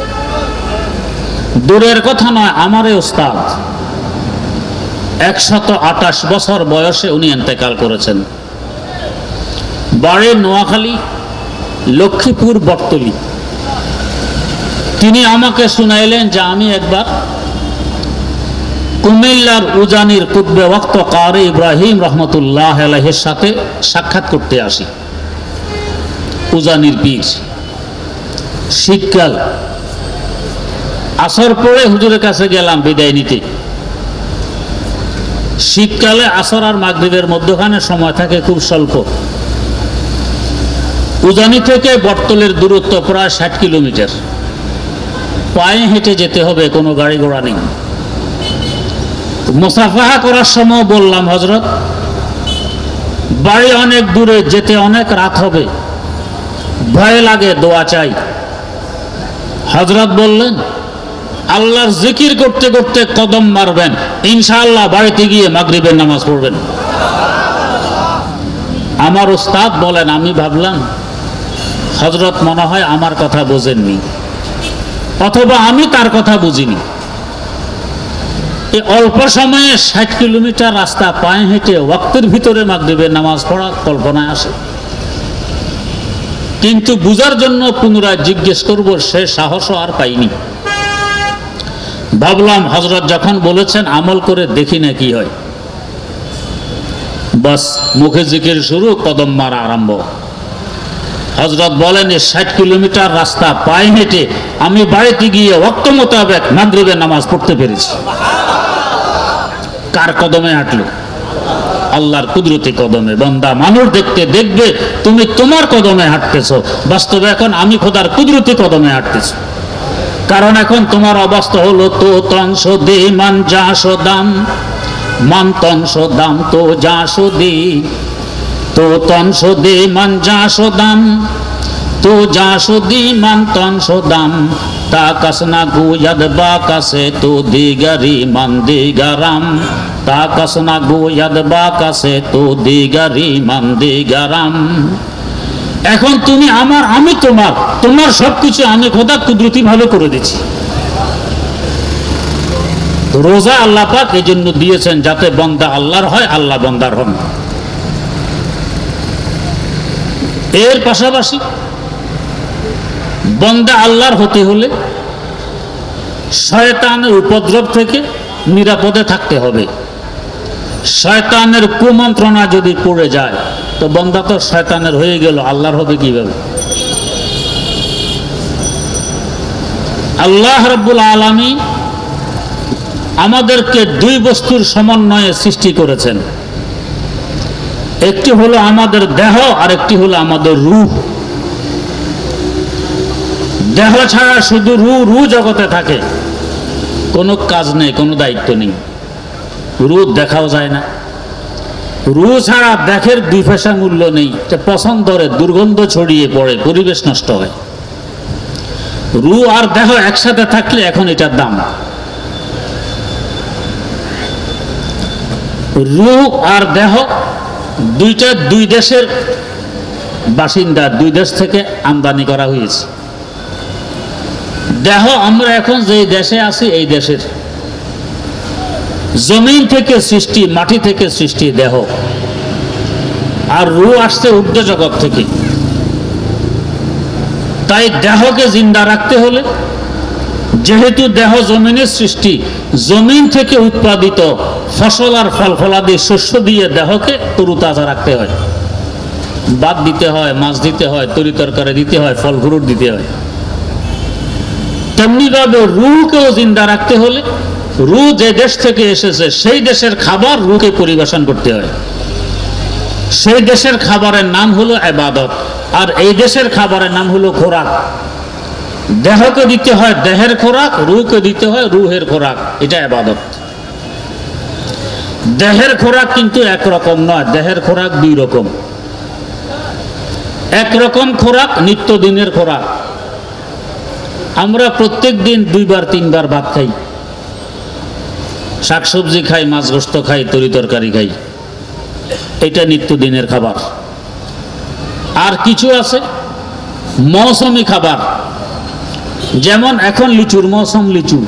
দূরের কথা নয়, আমারই ওস্তাদ 128 বছর বয়সে উনি ইন্তেকাল করেছেন। বাড়ি নোয়াখালী, লক্ষ্মীপুর বটতলী। তিনি আমাকে শুনাইলেন যে আমি একবার কুমিল্লার উজানির কুতবে ওয়াক্ত কারি ইব্রাহিম রহমতুল্লাহ আলাইহির সাথে সাক্ষাৎ করতে আসি। উজানির পীর, শীতকাল, আসর পরে হুজুরের কাছে গেলাম বিদায় নিতে। শীতকালে আসর আর মাগরিবের মধ্যখানে সময় থাকে খুব স্বল্প। উজানি থেকে বটতলের দূরত্ব প্রায় 60 কিলোমিটার। পায়ে হেঁটে যেতে হবে, কোনো গাড়ি ঘোড়া নেই। মুসাফাহা করার সময় বললাম, হযরত বাড়ি অনেক দূরে, যেতে অনেক রাত হবে, ভয় লাগে, দোয়া চাই। হযরত বললেন, আল্লাহর জিকির করতে করতে কদম মারবেন, ইনশাআল্লাহ বাড়িতে গিয়ে মাগরিবের নামাজ পড়বেন। আমার উস্তাদ বলেন, আমি ভাবলাম হযরত মনে হয় আমার কথা বোঝেননি, অথবা আমি তার কথা বুঝিনি। এই অল্প সময়ে 60 কিলোমিটার রাস্তা পায়ে হেঁটে ওয়াক্তের ভিতরে মাগরিবের নামাজ পড়া কল্পনায় আসে। কিন্তু বুঝার জন্য পুনরায় জিজ্ঞেস করব, সে সাহসও আর পাইনি। ভাবলাম হযরত যখন বলেছেন আমল করে দেখি না কি হয়। বাস মুখে জিকির শুরু, কদম মারা আরম্ভ। হযরত বলেন, 60 কিলোমিটার রাস্তা পায়ে হেঁটে আমি বাড়িতে গিয়ে ওয়াক্ত মোতাবেক মাগরিবের নামাজ পড়তে পেরেছি। কার কদমে হাঁটলো? আল্লাহর কুদরতি কদমে। বান্দা মানুষ দেখতে দেখবে তুমি তোমার কদমে হাঁটতেছো, বাস্তবে এখন আমি খোদার কুদরতি কদমে হাঁটতেছি। কারণ এখন তোমার অবস্থা হলো, তো তংশ দে মান যাশো দাম, মান তংশ দাম তো যাশো দে, তো তংশ দে মান যাশো দাম, তো যাশো দি মান তংশ দাম, তা কাসনা গুয়াদ বা কাসে তো দিগারি মান দিগারাম, তা কাসনা গুয়াদ বা কাসে তো দিগারি মান দিগারাম। এখন তুমি আমার, আমি তোমার, তোমার সবকিছু আমি খোদা কুদরতি ভাবে করে দিচ্ছি। রোজা আল্লাহ পাক এই জন্য দিয়েছেন যাতে বান্দা আল্লাহর হয়, আল্লাহ বান্দার হন। এর পাশাপাশি বান্দা আল্লাহর হতে হলে শয়তানের উপদ্রব থেকে নিরাপদে থাকতে হবে। শয়তানের কুমন্ত্রণা যদি পড়ে যায় তো বান্দা তো শয়তানের হয়ে গেল, আল্লাহর হবে কিভাবে? আল্লাহ রাব্বুল আলামিন আমাদেরকে দুই বস্তুর সমন্বয়ে সৃষ্টি করেছেন। একটি হলো আমাদের দেহ, আর একটি হলো আমাদের রূহ। দেহ ছাড়া শুধু রূহ জগতে থাকে, কোনো কাজ নেই, কোনো দায়িত্ব নেই। রূহ দেখাও যায় না। রূহ ছাড়া দেখের 2 পয়সা মূল্য নেই। পছন্দ ধরে, দুর্গন্ধ ছড়িয়ে পড়ে, পরিবেশ নষ্ট হয়। রূহ আর দেহ একসাথে থাকলে এখন এটার দাম। রূহ আর দেহ দুইটা দুই দেশের বাসিন্দা, 2 দেশ থেকে আমদানি করা হয়েছে। দেহ আমরা এখন যে দেশে আছি এই দেশের, জমিন থেকে সৃষ্টি, মাটি থেকে সৃষ্টি দেহ। আর রূহ আসছে ঊর্ধ্ব জগৎ থেকে। তাই দেহকে জিন্দা রাখতে হলে, যেহেতু দেহ জমিনের সৃষ্টি, জমিন থেকে উৎপাদিত ফসল আর ফল ফলাদি শস্য দিয়ে দেহকে তরুতাজা রাখতে হয়। ভাত দিতে হয়, মাছ দিতে হয়, তরি তরকারি দিতে হয়, ফল ফ্রুট দিতে হয়। তেমনিভাবে রূহকেও জিন্দা রাখতে হলে রূহ যে দেশ থেকে এসেছে সেই দেশের খাবার রূহকে পরিবেশন করতে হয়। সেই দেশের খাবারের নাম হলো ইবাদত, আর এই দেশের খাবারের নাম হলো খোরাক। দেহকে দিতে হয় দেহের খোরাক, রূহকে দিতে হয় রূহের খোরাক, এটা ইবাদত। দেহের খোরাক কিন্তু একরকম নয়, দেহের খোরাক 2 রকম। একরকম খোরাক নিত্যদিনের খোরাক। আমরা প্রত্যেক দিন 2 বার 3 বার ভাত খাই, শাকসবজি খাই, মাছ গোস্ত খাই, তরি তরকারি খাই, এটা নিত্যদিনের খাবার। আর কিছু আছে মৌসুমি খাবার, যেমন এখন লিচুর মৌসুম, লিচু,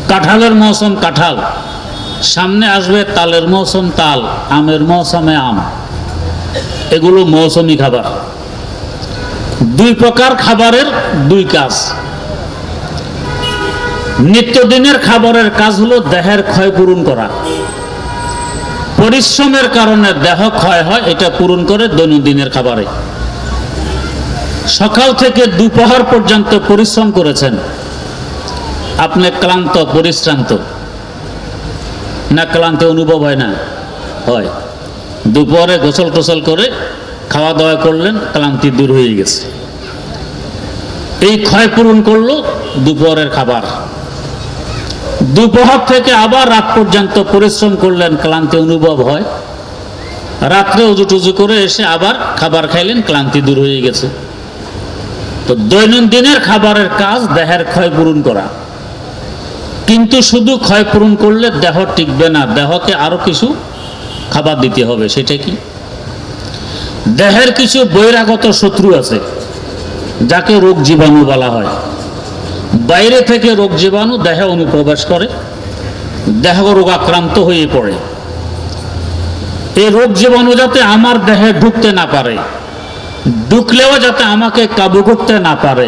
কাঁঠালের মৌসুম, কাঁঠাল, সামনে আসবে তালের মৌসুম, তাল, আমের মৌসুমে আম। এগুলো মৌসুমি খাবার। 2 প্রকার খাবারের 2 কাজ। নিত্যদিনের খাবারের কাজ হলো দেহের ক্ষয় পূরণ করা। পরিশ্রমের কারণে দেহ ক্ষয় হয়, এটা পূরণ করে দৈনন্দিনের খাবারে। সকাল থেকে দুপুর পর্যন্ত পরিশ্রম করেছেন, আপনি ক্লান্ত, পরিশ্রান্ত না? ক্লান্ত অনুভব হয় না? হয়। দুপুরে গোসল টোসল করে খাওয়া দাওয়া করলেন, ক্লান্তি দূর হয়ে গেছে। এই ক্ষয় পূরণ করলো দুপুরের খাবার। দুপুর থেকে আবার রাত পর্যন্ত পরিশ্রম করলেন, ক্লান্তি অনুভব হয়। রাত্রে উজু টুজু করে এসে আবার খাবার খাইলেন, ক্লান্তি দূর হয়ে গেছে। তো দৈনন্দিনের খাবারের কাজ দেহের ক্ষয় পূরণ করা। কিন্তু শুধু ক্ষয় পূরণ করলে দেহ টিকবে না, দেহকে আরো কিছু খাবার দিতে হবে। সেটা কি? দেহের কিছু বহিরাগত শত্রু আছে যাকে রোগ জীবাণু বলা হয়। বাইরে থেকে রোগ জীবাণু দেহে অনুপ্রবেশ করে, দেহ রোগাক্রান্ত হয়ে পড়ে। এই রোগ জীবাণু যাতে আমার দেহে ঢুকতে না পারে, ঢুকলেও যাতে আমাকে কাবু করতে না পারে,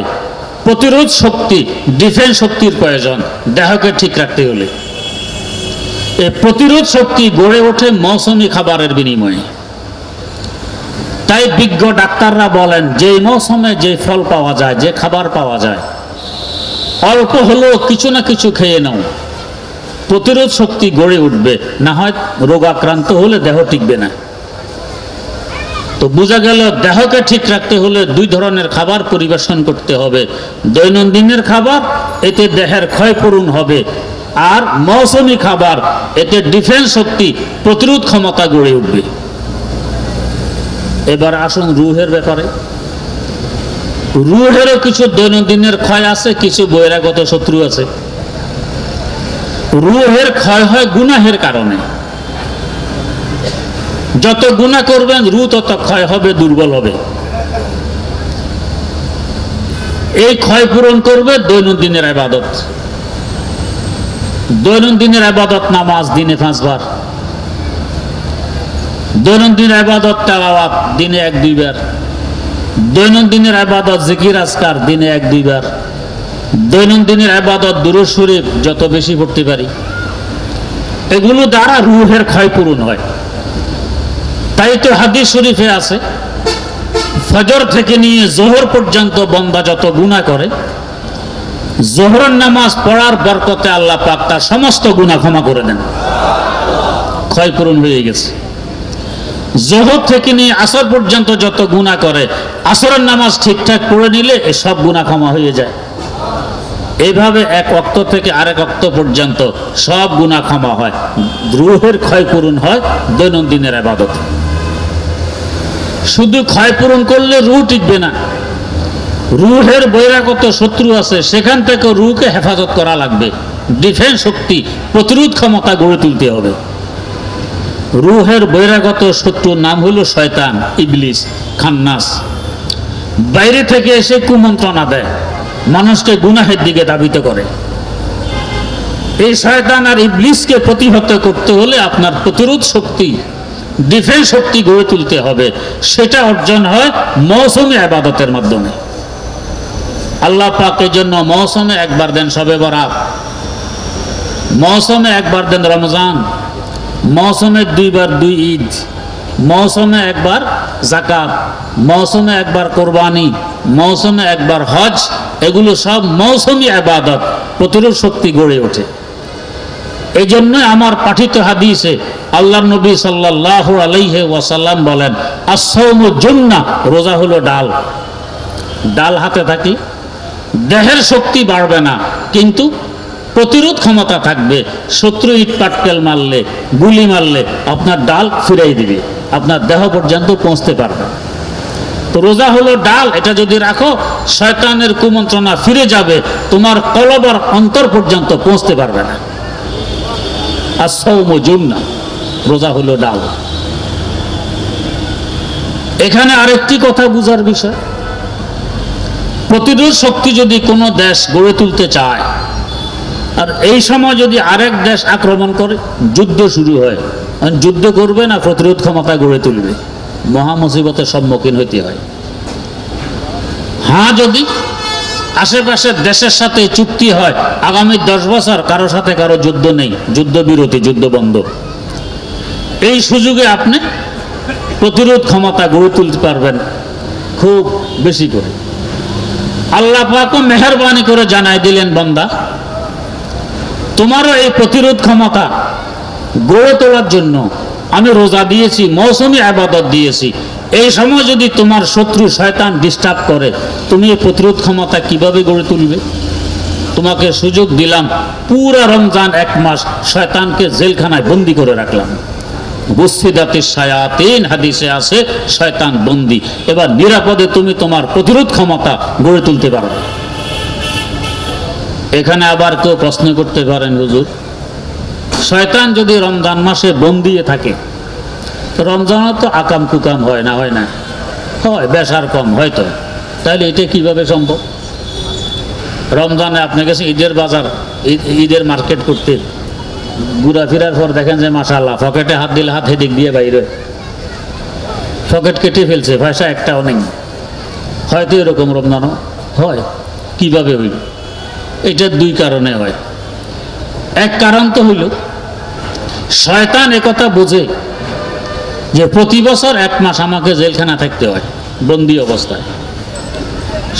প্রতিরোধ শক্তি, ডিফেন্স শক্তির প্রয়োজন দেহকে ঠিক রাখতে হলে। এই প্রতিরোধ শক্তি গড়ে ওঠে মৌসুমী খাবারের বিনিময়ে। তাই বিজ্ঞ ডাক্তাররা বলেন, যে মৌসুমে যে ফল পাওয়া যায়, যে খাবার পাওয়া যায়, অল্প হলেও কিছু না কিছু খেয়ে নাও, প্রতিরোধ শক্তি গড়ে উঠবে। না হয় রোগাক্রান্ত হলে দেহ টিকবে না। তো বোঝা গেল দেহকে ঠিক রাখতে হলে দুই ধরনের খাবার পরিবেশন করতে হবে। দৈনন্দিনের খাবার, এতে দেহের ক্ষয় পূরণ হবে, আর মৌসুমী খাবার, এতে ডিফেন্স শক্তি, প্রতিরোধ ক্ষমতা গড়ে উঠবে। এবার আসুন রুহের ব্যাপারে। রুহেরও কিছু দৈনন্দিনের ক্ষয় আছে, কিছু বহিরাগত শত্রু আছে। রুহের ক্ষয় হয় গুনাহের কারণে। যত গুনাহ করবেন রূহ তত ক্ষয় হবে, দুর্বল হবে। এই ক্ষয় পূরণ করবে দৈনন্দিনের ইবাদত। দৈনন্দিনের ইবাদত নামাজ দিনে 5 বার, দৈনন্দিন ইবাদত তেলাওয়াত দিনে 1-2 বার, দৈনন্দিনের ইবাদত জিকির আজকার দিনে 1-2 বার, দৈনন্দিনের ইবাদত দুরূদ শরীফ যত বেশি পড়তে পারি, এগুলো দ্বারা রূহের ক্ষয় পূরণ হয়। তাই তো হাদিস শরীফে আছে, ফজর থেকে নিয়ে জোহর পর্যন্ত বান্দা যত গুনাহ করে, জোহরের নামাজ পড়ার বরকতে আল্লাহ পাক তার সমস্ত গুনাহ ক্ষমা করে দেন। ক্ষয় পূরণ হয়ে গেছে। জোহর থেকে নিয়ে আসর পর্যন্ত যত গুনাহ করে, আসরের নামাজ ঠিকঠাক পড়ে নিলে সব গুনাহ ক্ষমা হয়ে যায়। এইভাবে এক ওয়াক্ত থেকে আরেক ওয়াক্ত পর্যন্ত সব গুনাহ ক্ষমা হয়। রূহের ক্ষয় পূরণ হয় দৈনন্দিনের ইবাদত। শুধু ক্ষয় পূরণ করলে রূহ টিকবে না। রূহের বহিরাগত শত্রু আছে, সেখান থেকে রূহকে হেফাজত করা লাগবে। ডিফেন্স শক্তি, প্রতিরোধ ক্ষমতা গড়ে তুলতে হবে। রূহের বহিরাগত শত্রুর নাম হলো শয়তান, ইবলিস, খান্নাস। বাইরে থেকে এসে কুমন্ত্রণা দেয়, মানুষকে গুনাহের দিকে ধাবিত করে। এই শয়তান আর ইবলিসকে প্রতিহত করতে হলে আপনার প্রতিরোধ শক্তি, ডিফেন্স শক্তি গড়ে তুলতে হবে। সেটা অর্জন হয় মৌসুমী ইবাদতের মাধ্যমে। আল্লাহ পাকের জন্য মৌসুমে একবার দেন শবে বরাত, মৌসুমে একবার দেন রমজান, মৌসুমে 2 বার 2 ঈদ, মৌসুমে একবার যাকাত, মৌসুমে একবার কোরবানি, মৌসুমে একবার হজ। এগুলো সব মৌসুমী ইবাদত, প্রতিরোধ শক্তি গড়ে ওঠে। এই জন্যই আমার পাঠিত হাদিসে আল্লাহর নবী সাল্লাল্লাহু আলাইহি ওয়াসাল্লাম বলেন, আস-সাওমু জুন্নাহ, রোজা হলো ডাল। ডাল হাতে থাকি দেহের শক্তি বাড়বে না, কিন্তু প্রতিরোধ ক্ষমতা থাকবে। শত্রু ইট পাটকেল মারলে, গুলি মারলে আপনার ডাল ফিরাই দিবে, আপনার দেহ পর্যন্ত পৌঁছতে পারবে। তো রোজা হলো ডাল, এটা যদি রাখো শয়তানের কুমন্ত্রণা ফিরে যাবে, তোমার কলবার অন্তর পর্যন্ত পৌঁছতে পারবে না। আস-সাওমু জুন্নাহ, রোজা হলো ডাল। এখানে আরেকটি কথা বুঝার বিষয়, প্রতিরোধ শক্তি যদি কোনো দেশ গড়ে তুলতে চায়, আর এই সময় যদি আরেক দেশ আক্রমণ করে, যুদ্ধ শুরু হয়, যুদ্ধ করবে না প্রতিরোধ ক্ষমতা গড়ে তুলবে, মহা মুসিবতের সম্মুখীন হতে হয়। হ্যাঁ, যদি আশেপাশের দেশের সাথে চুক্তি হয়, আগামী 10 বছর কারো সাথে কারো যুদ্ধ নেই, যুদ্ধবিরতি, যুদ্ধ বন্ধ, এই সুযোগে আপনি প্রতিরোধ ক্ষমতা গড়ে তুলতে পারবেন খুব বেশি করে। আল্লাহ পাকও মেহেরবানি করে জানাই দিলেন, বান্দা তোমারও এই প্রতিরোধ ক্ষমতা গড়ে তোলার জন্য আমি রোজা দিয়েছি, মৌসুমি আবাদত দিয়েছি, এই সময় যদি তোমার শত্রু শয়তান ডিস্টার্ব করে, তুমি এই প্রতিরোধ ক্ষমতা কিভাবে গড়ে তুলবে? তোমাকে সুযোগ দিলাম, পুরা রমজান 1 মাস শয়তানকে জেলখানায় বন্দি করে রাখলাম। বুসিদাতিস শায়াতিন হাদিসে আছে শয়তান বন্দি। এবার নিরাপদে তুমি তোমার প্রতিরোধ ক্ষমতা গড়ে তুলতে পারো। এখানে আবার কেউ প্রশ্ন করতে পারেন, হুজুর শয়তান যদি রমজান মাসে বন্দি থাকে, তো রমজানও তো আকাম কুকাম হয় না? হয় না? হয়, বেশার কম হয়তো। তাহলে এটা কিভাবে সম্ভব? রমজানে আপনি গেছে ঈদের বাজার, ঈদের মার্কেট করতে, ঘুরাফেরার পর দেখেন যে মাশাআল্লাহ পকেটে হাত দিলে হাত হেদিক দিয়ে বাইরে, পকেট কেটে ফেলছে, পয়সা একটাও নেই। হয়তো এরকম রমজানও হয়। কিভাবে হইল? এটা 2 কারণে হয়। এক কারণ তো হইল শয়তান একথা বোঝে যে প্রতি বছর 1 মাস আমাকে জেলখানা থাকতে হয় বন্দি অবস্থায়।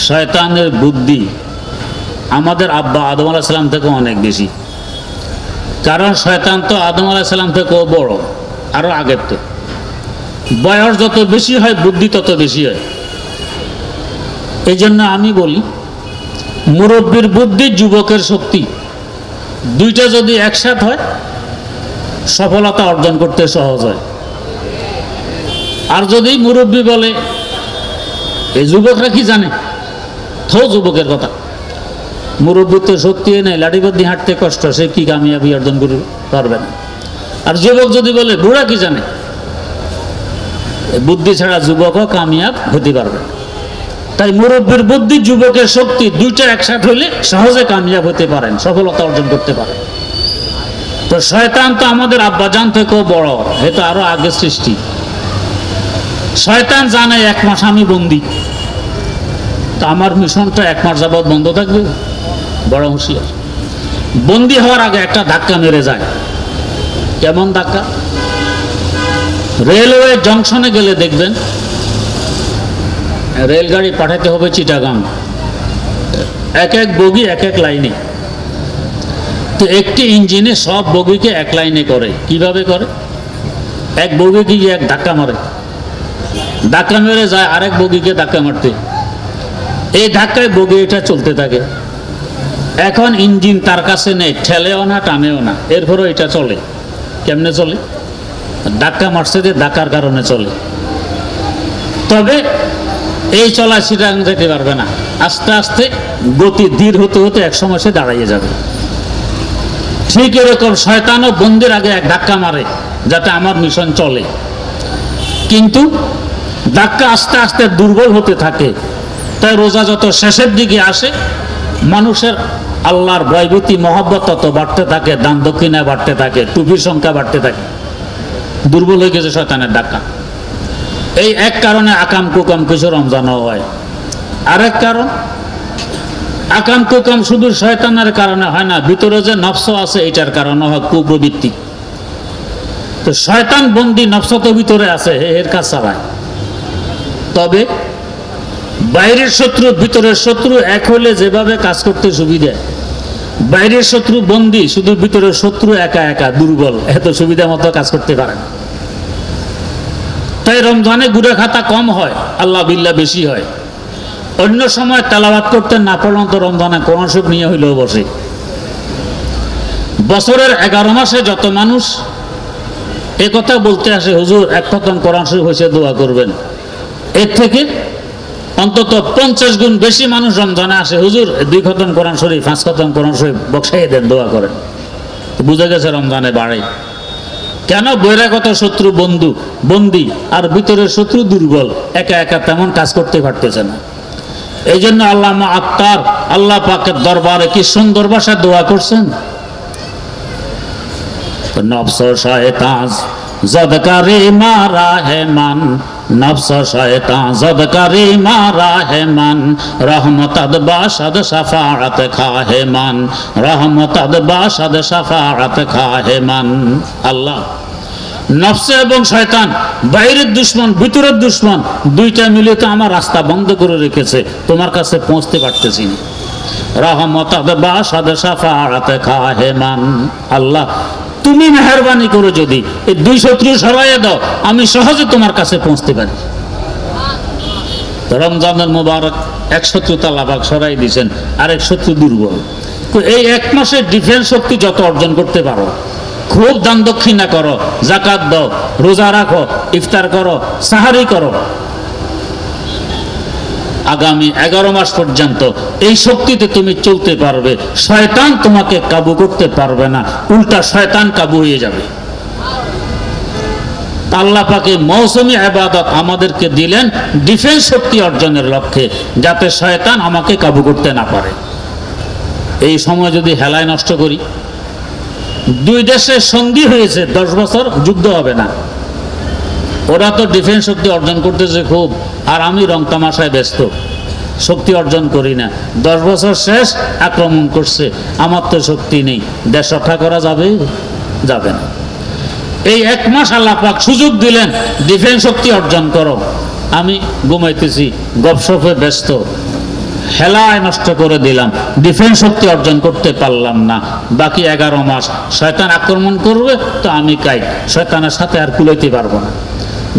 শয়তানের বুদ্ধি আমাদের আব্বা আদম আলাইহিস সালাম থেকে অনেক বেশি, কারণ শয়তান তো আদম আলাইহিস সালাম থেকেও বড়, আরো আগের। তো বয়স যত বেশি হয় বুদ্ধি তত বেশি হয়। এই জন্য আমি বলি, মুরব্বীর বুদ্ধি, যুবকের শক্তি, দুইটা যদি একসাথে হয় সফলতা অর্জন করতে সহজ হয়। আর যদি মুরব্বী বলে এই যুবকরা কি জানে, তো যুবকের কথা, মুরব্বীর তো শক্তি নেই, লাঠিপতি হাঁটতে কষ্ট, সে কি কামিয়াবি অর্জন করতে পারবে না। আর যুবক যদি বলে বুড়া কি জানে, বুদ্ধি ছাড়া যুবকও কামিয়াব হতে পারবে না। তাই মুরব্বীর বুদ্ধি, যুবকের শক্তি, দুইটা একসাথে হলে সহজে কামিয়াব হতে পারেন, সফলতা অর্জন করতে পারেন। তো শয়তান তো আমাদের আব্বাজান থেকেও বড়, এ তো আরো আগে সৃষ্টি। শয়তান জানে 1 মাস আমি বন্দি, তো আমার মিশনটা 1 মাস যাবৎ বন্ধ থাকবে। বড় হুঁশিয়ার। বন্দি হওয়ার আগে একটা ধাক্কা মেরে যায়। কেমন ধাক্কা? রেলওয়ে জংশনে গেলে দেখবেন রেলগাড়ি পাঠাতে হবে চিটাগাং, এক বগি এক লাইনে। তো একটি ইঞ্জিনে সব বগিকে 1 লাইনে করে। কিভাবে করে? এক বগিকে এক ধাক্কা মারে, ধাক্কা মেরে যায় আরেক বগিকে ধাক্কা মারতে। এই ধাক্কায় বগি এটা চলতে থাকে। এখন ইঞ্জিন তার কাছে নেই, ঠেলেও না টানেও না, এরপরও এটা চলে। কেমনে চলে? ধাক্কা মারছে যে, ধাক্কার কারণে চলে। তবে এই চলা চিটাং যেতে পারবে না, আস্তে আস্তে গতি ধীর হতে হতে এক সময় সে দাঁড়িয়ে যাবে। ঠিক এরকম শয়তানও বন্দির আগে এক ধাক্কা মারে যাতে আমার মিশন চলে, কিন্তু ধাক্কা আস্তে আস্তে দুর্বল হতে থাকে। তাই রোজা যত শেষের দিকে আসে, মানুষের আল্লাহর ভয়ভীতি মহব্বত তত বাড়তে থাকে, দান দক্ষিণা বাড়তে থাকে, টুপির সংখ্যা বাড়তে থাকে। দুর্বল হয়ে গেছে শয়তানের ধাক্কা। এই এক কারণে আকাম কুকাম কিছু রমজানও হয়। আরেক কারণ, আকাম কুকাম শুধু শয়তানের কারণে হয় না, ভিতরে যে নফস আছে এটার কারণে হয়, কুপ্রবৃত্তি। তো শয়তান বন্দি, নফস তো ভিতরে আছে, এর কাজ চালায়। তবে বাইরের শত্রু ভিতরের শত্রু এক হলে যেভাবে কাজ করতে সুবিধা, বাইরের শত্রু বন্দি, শুধু ভিতরের শত্রু একা একা দুর্বল, এত সুবিধা মতো কাজ করতে পারে না। তাই রমজানে গুনাহ খাতা কম হয়, আল্লাহ বিল্লাহ বেশি হয়। অন্য সময় তেলাওয়াত করতে না পারলেও তো রমজানে কোরআন শরীফ নিয়ে হইলেও বসে। বছরের 11 মাসে যত মানুষ একথা বলতে আসে, হুজুর 1 খতম কোরআন শরীফ হয়েছে, দোয়া করবেন, এর থেকে অন্তত 50 গুণ বেশি মানুষ রমজানে আসে, হুজুর 2 খতম কোরআন শরীফ, 5 খতম কোরআন শরীফ বক্সাইয়ে দেন, দোয়া করেন। বুঝে গেছে রমজানে বাড়ে। কেন? বহিরাগত শত্রু বন্দি, আর ভিতরের শত্রু দুর্বল, একা একা তেমন কাজ করতে পারতেছে না। এই জন্য আল্লামা আত্তার আল্লাহ পাকের দরবারে কি সুন্দর ভাষায় দোয়া করছেন, নফস শয়তান জদকারে মারা হে মান, নফস শয়তান জদকারে মারা হে মান, রহমতাদ বাসাদ শাফাআত খাহে মান, রহমতাদ বাসাদ শাফাআত খাহে মান। আল্লাহ নফস এবং শয়তান, বাইরের দুশ্মন ভিতরের দুশ্মন, দুইটা মিলে তো আমার রাস্তা বন্ধ করে রেখেছে, তোমার কাছে পৌঁছতে পারতেছি না। রহমতাদ বাসাদ শাফাআত খাহে মান। আল্লাহ তুমি মেহেরবানি করে যদি এই দুই শত্রু সরাইয়া দাও, আমি সহজে তোমার কাছে পৌঁছতে পারি। রমজানের মোবারক এক শত্রু আল্লাহ পাক সরাই দিয়েছেন, আরেক শত্রু দুর্বল। তো এই এক মাসে ডিফেন্স শক্তি যত অর্জন করতে পারো, খুব দান দক্ষিণা করো, যাকাত দাও, রোজা রাখো, ইফতার করো, সাহারি করো, আগামী 11 মাস পর্যন্ত এই শক্তিতে তুমি চলতে পারবে। শয়তান তোমাকে কাবু করতে পারবে না, উল্টা শয়তান কাবু হয়ে যাবে। আল্লাহ পাকে মৌসুমী ইবাদত আমাদেরকে দিলেন ডিফেন্স শক্তি অর্জনের লক্ষ্যে, যাতে শয়তান আমাকে কাবু করতে না পারে। এই সময় যদি হেলায় নষ্ট করি, দুই দেশের সন্ধি হয়েছে, 10 বছর যুদ্ধ হবে না। ওরা তো ডিফেন্স শক্তি অর্জন করতেছে খুব, আর আমি রং তামাশায় ব্যস্ত, শক্তি অর্জন করি না। 10 বছর শেষ, আক্রমণ করছে, আমার তো শক্তি নেই, দেশ রক্ষা করা যাবে? যাবে না। এই এক মাস আল্লাহ পাক সুযোগ দিলেন ডিফেন্স শক্তি অর্জন করো। আমি ঘুমাইতেছি, গপসপে ব্যস্ত, হেলায় নষ্ট করে দিলাম, ডিফেন্স শক্তি অর্জন করতে পারলাম না। বাকি 11 মাস শয়তান আক্রমণ করবে, তো আমি কাই শয়তানের সাথে আর কুলাইতে পারবো না,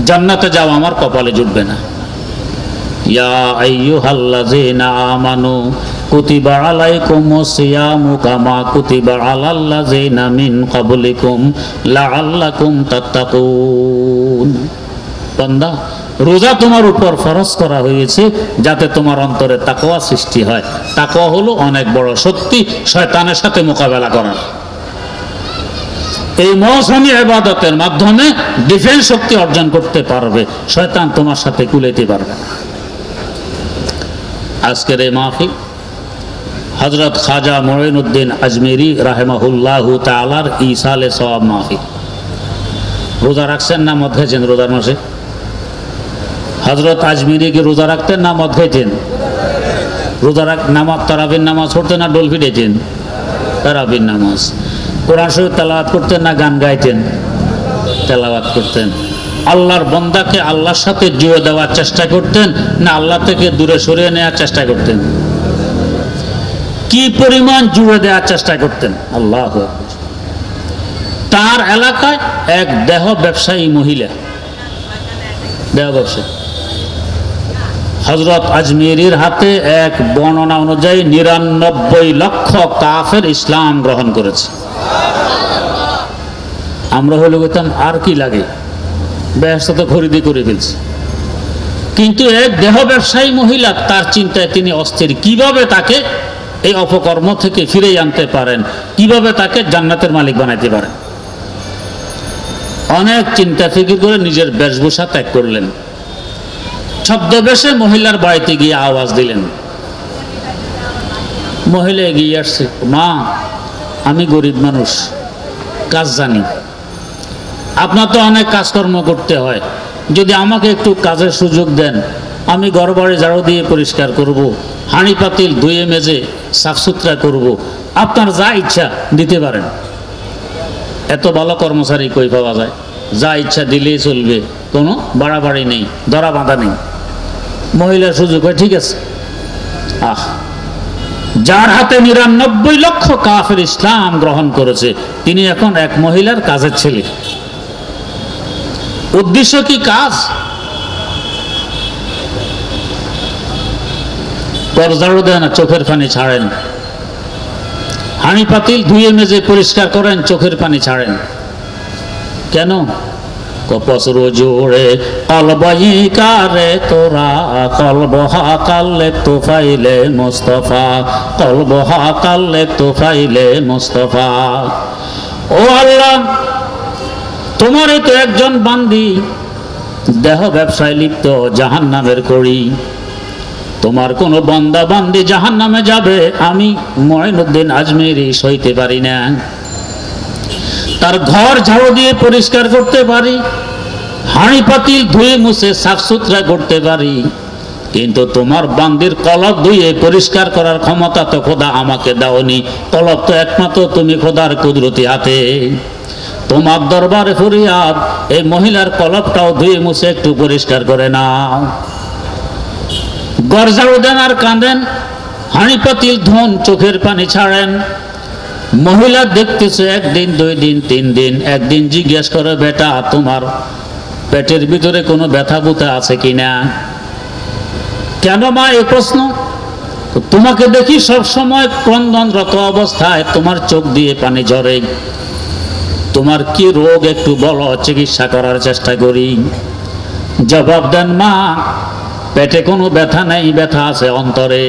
জান্নাতে যাও আমার কপালে জুটবে না। ইয়া আইয়ুহাল্লাযীনা আমানু কুতিবা আলাইকুমুস সিয়ামু কামা কুতিবা আলাল্লাযীনা মিন ক্বাবলিকুম লাআল্লাকুম তাত্তাকুন। বান্দা, রোজা তোমার উপর ফরজ করা হয়েছে যাতে তোমার অন্তরে তাকওয়া সৃষ্টি হয়। তাকওয়া হলো অনেক বড় শক্তি শয়তানের সাথে মোকাবেলা করার। এই মৌসুমী ইবাদতের মাধ্যমে ডিফেন্স শক্তি অর্জন করতে পারবে, শয়তান তোমার সাথে কুলাইতে পারবে না। আজকের এই মাহফিল হযরত খাজা মুঈনুদ্দিন আজমেরি রাহিমাহুল্লাহু তাআলার ইসালে সওয়াব মাহফিল। রোজা রাখছেন না মদ খাইছেন রোজার মাসে? হযরত আজমেরি কি রোজা রাখতেন না মদ খাইতেন? রোজা নামাজ, তারাবির নামাজ পড়তেন না ডোল পিটাইতেন? তারাবির নামাজ। কোরআন শরীফ তেলাওয়াত করতেন না গান গাইতেন? তেলাওয়াত করতেন। আল্লাহর বান্দাকে আল্লাহর সাথে জুড়ে দেওয়ার চেষ্টা করতেন না আল্লাহ থেকে দূরে সরিয়ে নেওয়ার চেষ্টা করতেন? কি পরিমাণ জুড়ে দেওয়ার চেষ্টা করতেন! আল্লাহু আকবার। তার এলাকায় এক দেহ ব্যবসায়ী মহিলা, দেহ ব্যবসায়ী, হযরত আজমেরির হাতে এক বর্ণনা অনুযায়ী 99 লক্ষ কাফের ইসলাম গ্রহণ করেছে। আমরা হলে বলতাম আর কি লাগে, ব্যবসা তো খরিদি করে ফেলছে। কিন্তু এক দেহ ব্যবসায়ী মহিলা, তার চিন্তায় তিনি অস্থির, কিভাবে তাকে এই অপকর্ম থেকে ফিরে আনতে পারেন, কিভাবে তাকে জান্নাতের মালিক বানাইতে পারেন। অনেক চিন্তা ফিকির করে নিজের বেশভূষা ত্যাগ করলেন, ছদ্মবেশে মহিলার বাড়িতে গিয়ে আওয়াজ দিলেন। মহিলা এগিয়ে আসছে, মা আমি গরিব মানুষ, কাজ জানি, আপনার তো অনেক কাজকর্ম করতে হয়, যদি আমাকে একটু কাজের সুযোগ দেন, আমি ঘর বাড়ি ঝাড়ু দিয়ে পরিষ্কার করব, হাঁড়ি পাতিল ধুয়ে মেজে সাফসুতরা করব, আপনার যা ইচ্ছা দিতে পারেন। এত ভালো কর্মচারী কই পাওয়া যায়, যা ইচ্ছা দিলেই চলবে, কোনো বাড়াবাড়ি নেই, ধরা বাঁধা নেই। মহিলার সুযোগ হয়, ঠিক আছে। যার হাতে 99 লক্ষ কাফের ইসলাম গ্রহণ করেছে, তিনি এখন এক মহিলার কাজের ছেলে। উদ্দেশ্য কি? কাজ। ঝাড়ু দেন না, চোখের পানি ছাড়েন, হাঁড়ি পাতিল ধুয়ে মেজে পরিষ্কার করেন, চোখের পানি ছাড়েন। কেন? কপসরো জোড়ে কলবই কারে তোরা, কলবহা কাল্লে তোফাইলে মুস্তাফা, কলবহা কাল্লে তোফাইলে মুস্তাফা। ও আল্লাহ, তোমারই তো একজন বান্দি দেহ ব্যবসায় লিপ্ত, জাহান্নামের কড়ি। তোমার কোন বান্দা বান্দি জাহান্নামে যাবে আমি মুঈনুদ্দিন আজমেরি সইতে পারি না। তার ঘর ঝাড়ু দিয়ে পরিষ্কার করতে পারি, হাঁড়ি পাতিল ধুয়ে মুছে সাফ সুতরা করতে পারি, কিন্তু তোমার বান্দির কলব ধুয়ে পরিষ্কার করার ক্ষমতা তো খোদা আমাকে দাওনি। কলব তো একমাত্র তুমি খোদার কুদরতি হাতে। তোমার দরবারে ফরিয়াদ, এই মহিলার কলবটাও ধুয়ে মুছে একটু পরিষ্কার করে নাও। ঘর ঝাড়ু দেন আর কাঁদেন, হাঁড়ি পাতিল ধুন, চোখের পানি ছাড়েন। মহিলা দেখতেছে একদিন, 2 দিন, 3 দিন। একদিন জিজ্ঞেস করে, বেটা তোমার পেটের ভিতরে কোনো ব্যথা বুথা আছে কিনা? কেন মা এই প্রশ্ন? তোমাকে দেখি সব সময় ক্রন্দনরত অবস্থায়, তোমার চোখ দিয়ে পানি ঝরে। তোমার কি রোগ একটু বলো, চিকিৎসা করার চেষ্টা করি। জবাব দেন, মা পেটে কোনো ব্যথা নেই, ব্যথা আছে অন্তরে।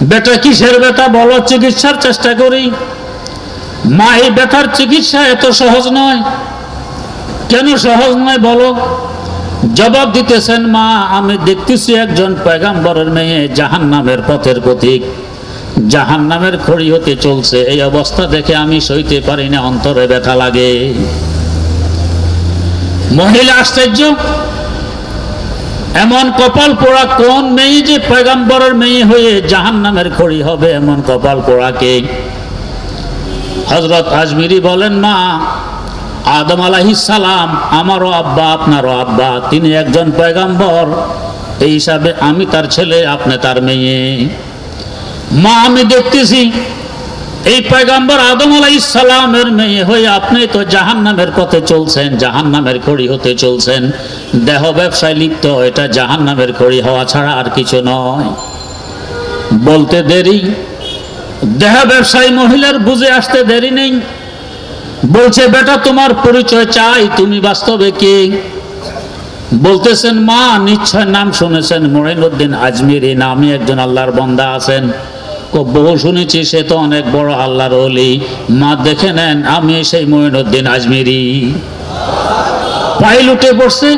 বেটা কিসের ব্যথা বলো, চিকিৎসার চেষ্টা করি। মা এই ব্যথার চিকিৎসা এত সহজ নয়। কেন সহজ নয় বলো? জবাব দিতেছেন, মা আমি দেখতেছি একজন পয়গাম্বরের মেয়ে জাহান্নামের পথের পথিক, জাহান্নামের খড়ি হতে চলছে। এই অবস্থা দেখে আমি সইতে পারি না, অন্তরে ব্যথা লাগে। মহিলা আশ্চর্য, এমন কপাল পোড়া কোন মেয়ে যে পয়গাম্বরের মেয়ে হয়ে জাহান্নামের খড়ি হবে? এমন কপাল পোড়াকে? হযরত আজমিরি বলেন, মা আদম আলাইহিস সালাম আমারও আব্বা, আপনারও আব্বা, তিনি একজন পয়গাম্বর। এই হিসাবে আমি তার ছেলে, আপনি তার মেয়ে। মা আমি দেখতেছি এই পয়গাম্বর আদম আলাইহিস সালামের মেয়ে হয়ে আপনি তো জাহান্নামের পথে চলছেন, জাহান্নামের খড়ি হতে চলছেন। দেহ ব্যবসায় লিপ্ত, এটা জাহান্নামের খড়ি হওয়া ছাড়া আর কিছু নয়। বলতে দেরি, দেহ ব্যবসায়ী মহিলার বুঝে আসতে দেরি নেই। বলছে, বেটা তোমার পরিচয় চাই, তুমি বাস্তবে কে? বলতেছেন, মা নিশ্চয় নাম শুনেছেন, মুঈনুদ্দিন আজমিরি নামে একজন আল্লাহর বান্দা আছেন। বহু শুনেছি, সে তো অনেক বড় আল্লাহর ওলি। মা দেখে নেন, আমি সেই মুঈনুদ্দিন আজমিরি। পায়ে লুটে পড়ছে,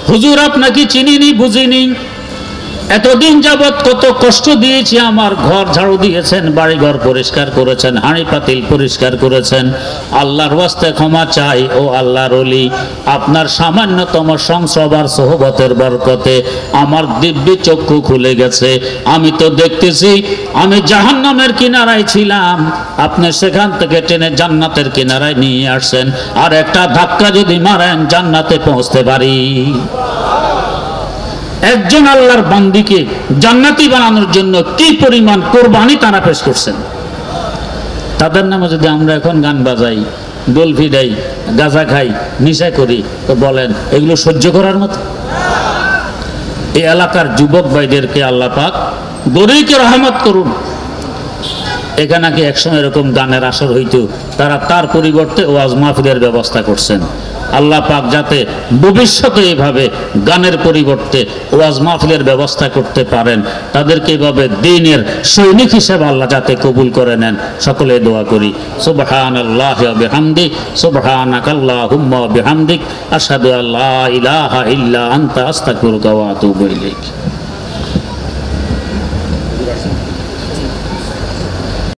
হুজুর আপনাকে চিনিনি, বুঝিনি। এতদিন যাবৎ কত কষ্ট দিয়েছি, আমার ঘর ঝাড়ু দিয়েছেন, বাড়িঘর পরিষ্কার করেছেন, হাঁড়ি পাতিল পরিষ্কার করেছেন। আল্লাহর ওয়াস্তে ক্ষমা চাই ও আল্লাহর ওলি, আপনার সামান্যতম সংস্রব আর সোহবতের বরকতে আমার দিব্যি চক্ষু খুলে গেছে। আমি তো দেখতেছি আমি জাহান্নামের কিনারায় ছিলাম, আপনি সেখান থেকে টেনে জান্নাতের কিনারায় নিয়ে আসছেন। আর একটা ধাক্কা যদি মারেন, জান্নাতে পৌঁছতে পারি। একজন আল্লাহর বান্দিকে জান্নাতি বানানোর জন্য কি পরিমাণ কোরবানি তারা পেশ করছেন। তাদের নামে যদি আমরা এখন গান বাজাই, ডলফি দেই, গাঁজা খাই, নেশা করি, তো বলেন এগুলো সহ্য করার মতো? এই এলাকার যুবক ভাইদেরকে আল্লাহ পাক দরিকে রহমত করুন। এখানে নাকি একসময় এরকম গানের আসর হইতো, তারা তার পরিবর্তে ওয়াজ মাহফিলের ব্যবস্থা করছেন। আল্লাহ পাক যাতে ভবিষ্যতে এইভাবে গানের পরিবর্তে ওয়াজ মাহফিলের ব্যবস্থা করতে পারেন, তাদেরকে এইভাবে দ্বীনের সৈনিক হিসেবে আল্লাহ যাতে কবুল করে নেন, সকলে দোয়া করি। সুবহানাল্লাহি ওয়া বিহামদি, সুবহানাকাল্লাহুম্মা ওয়া বিহামদিক, আশহাদু আল্লা ইলাহা ইল্লা আনতা, আস্তাগফিরুকা ওয়া আতুবু ইলাইক।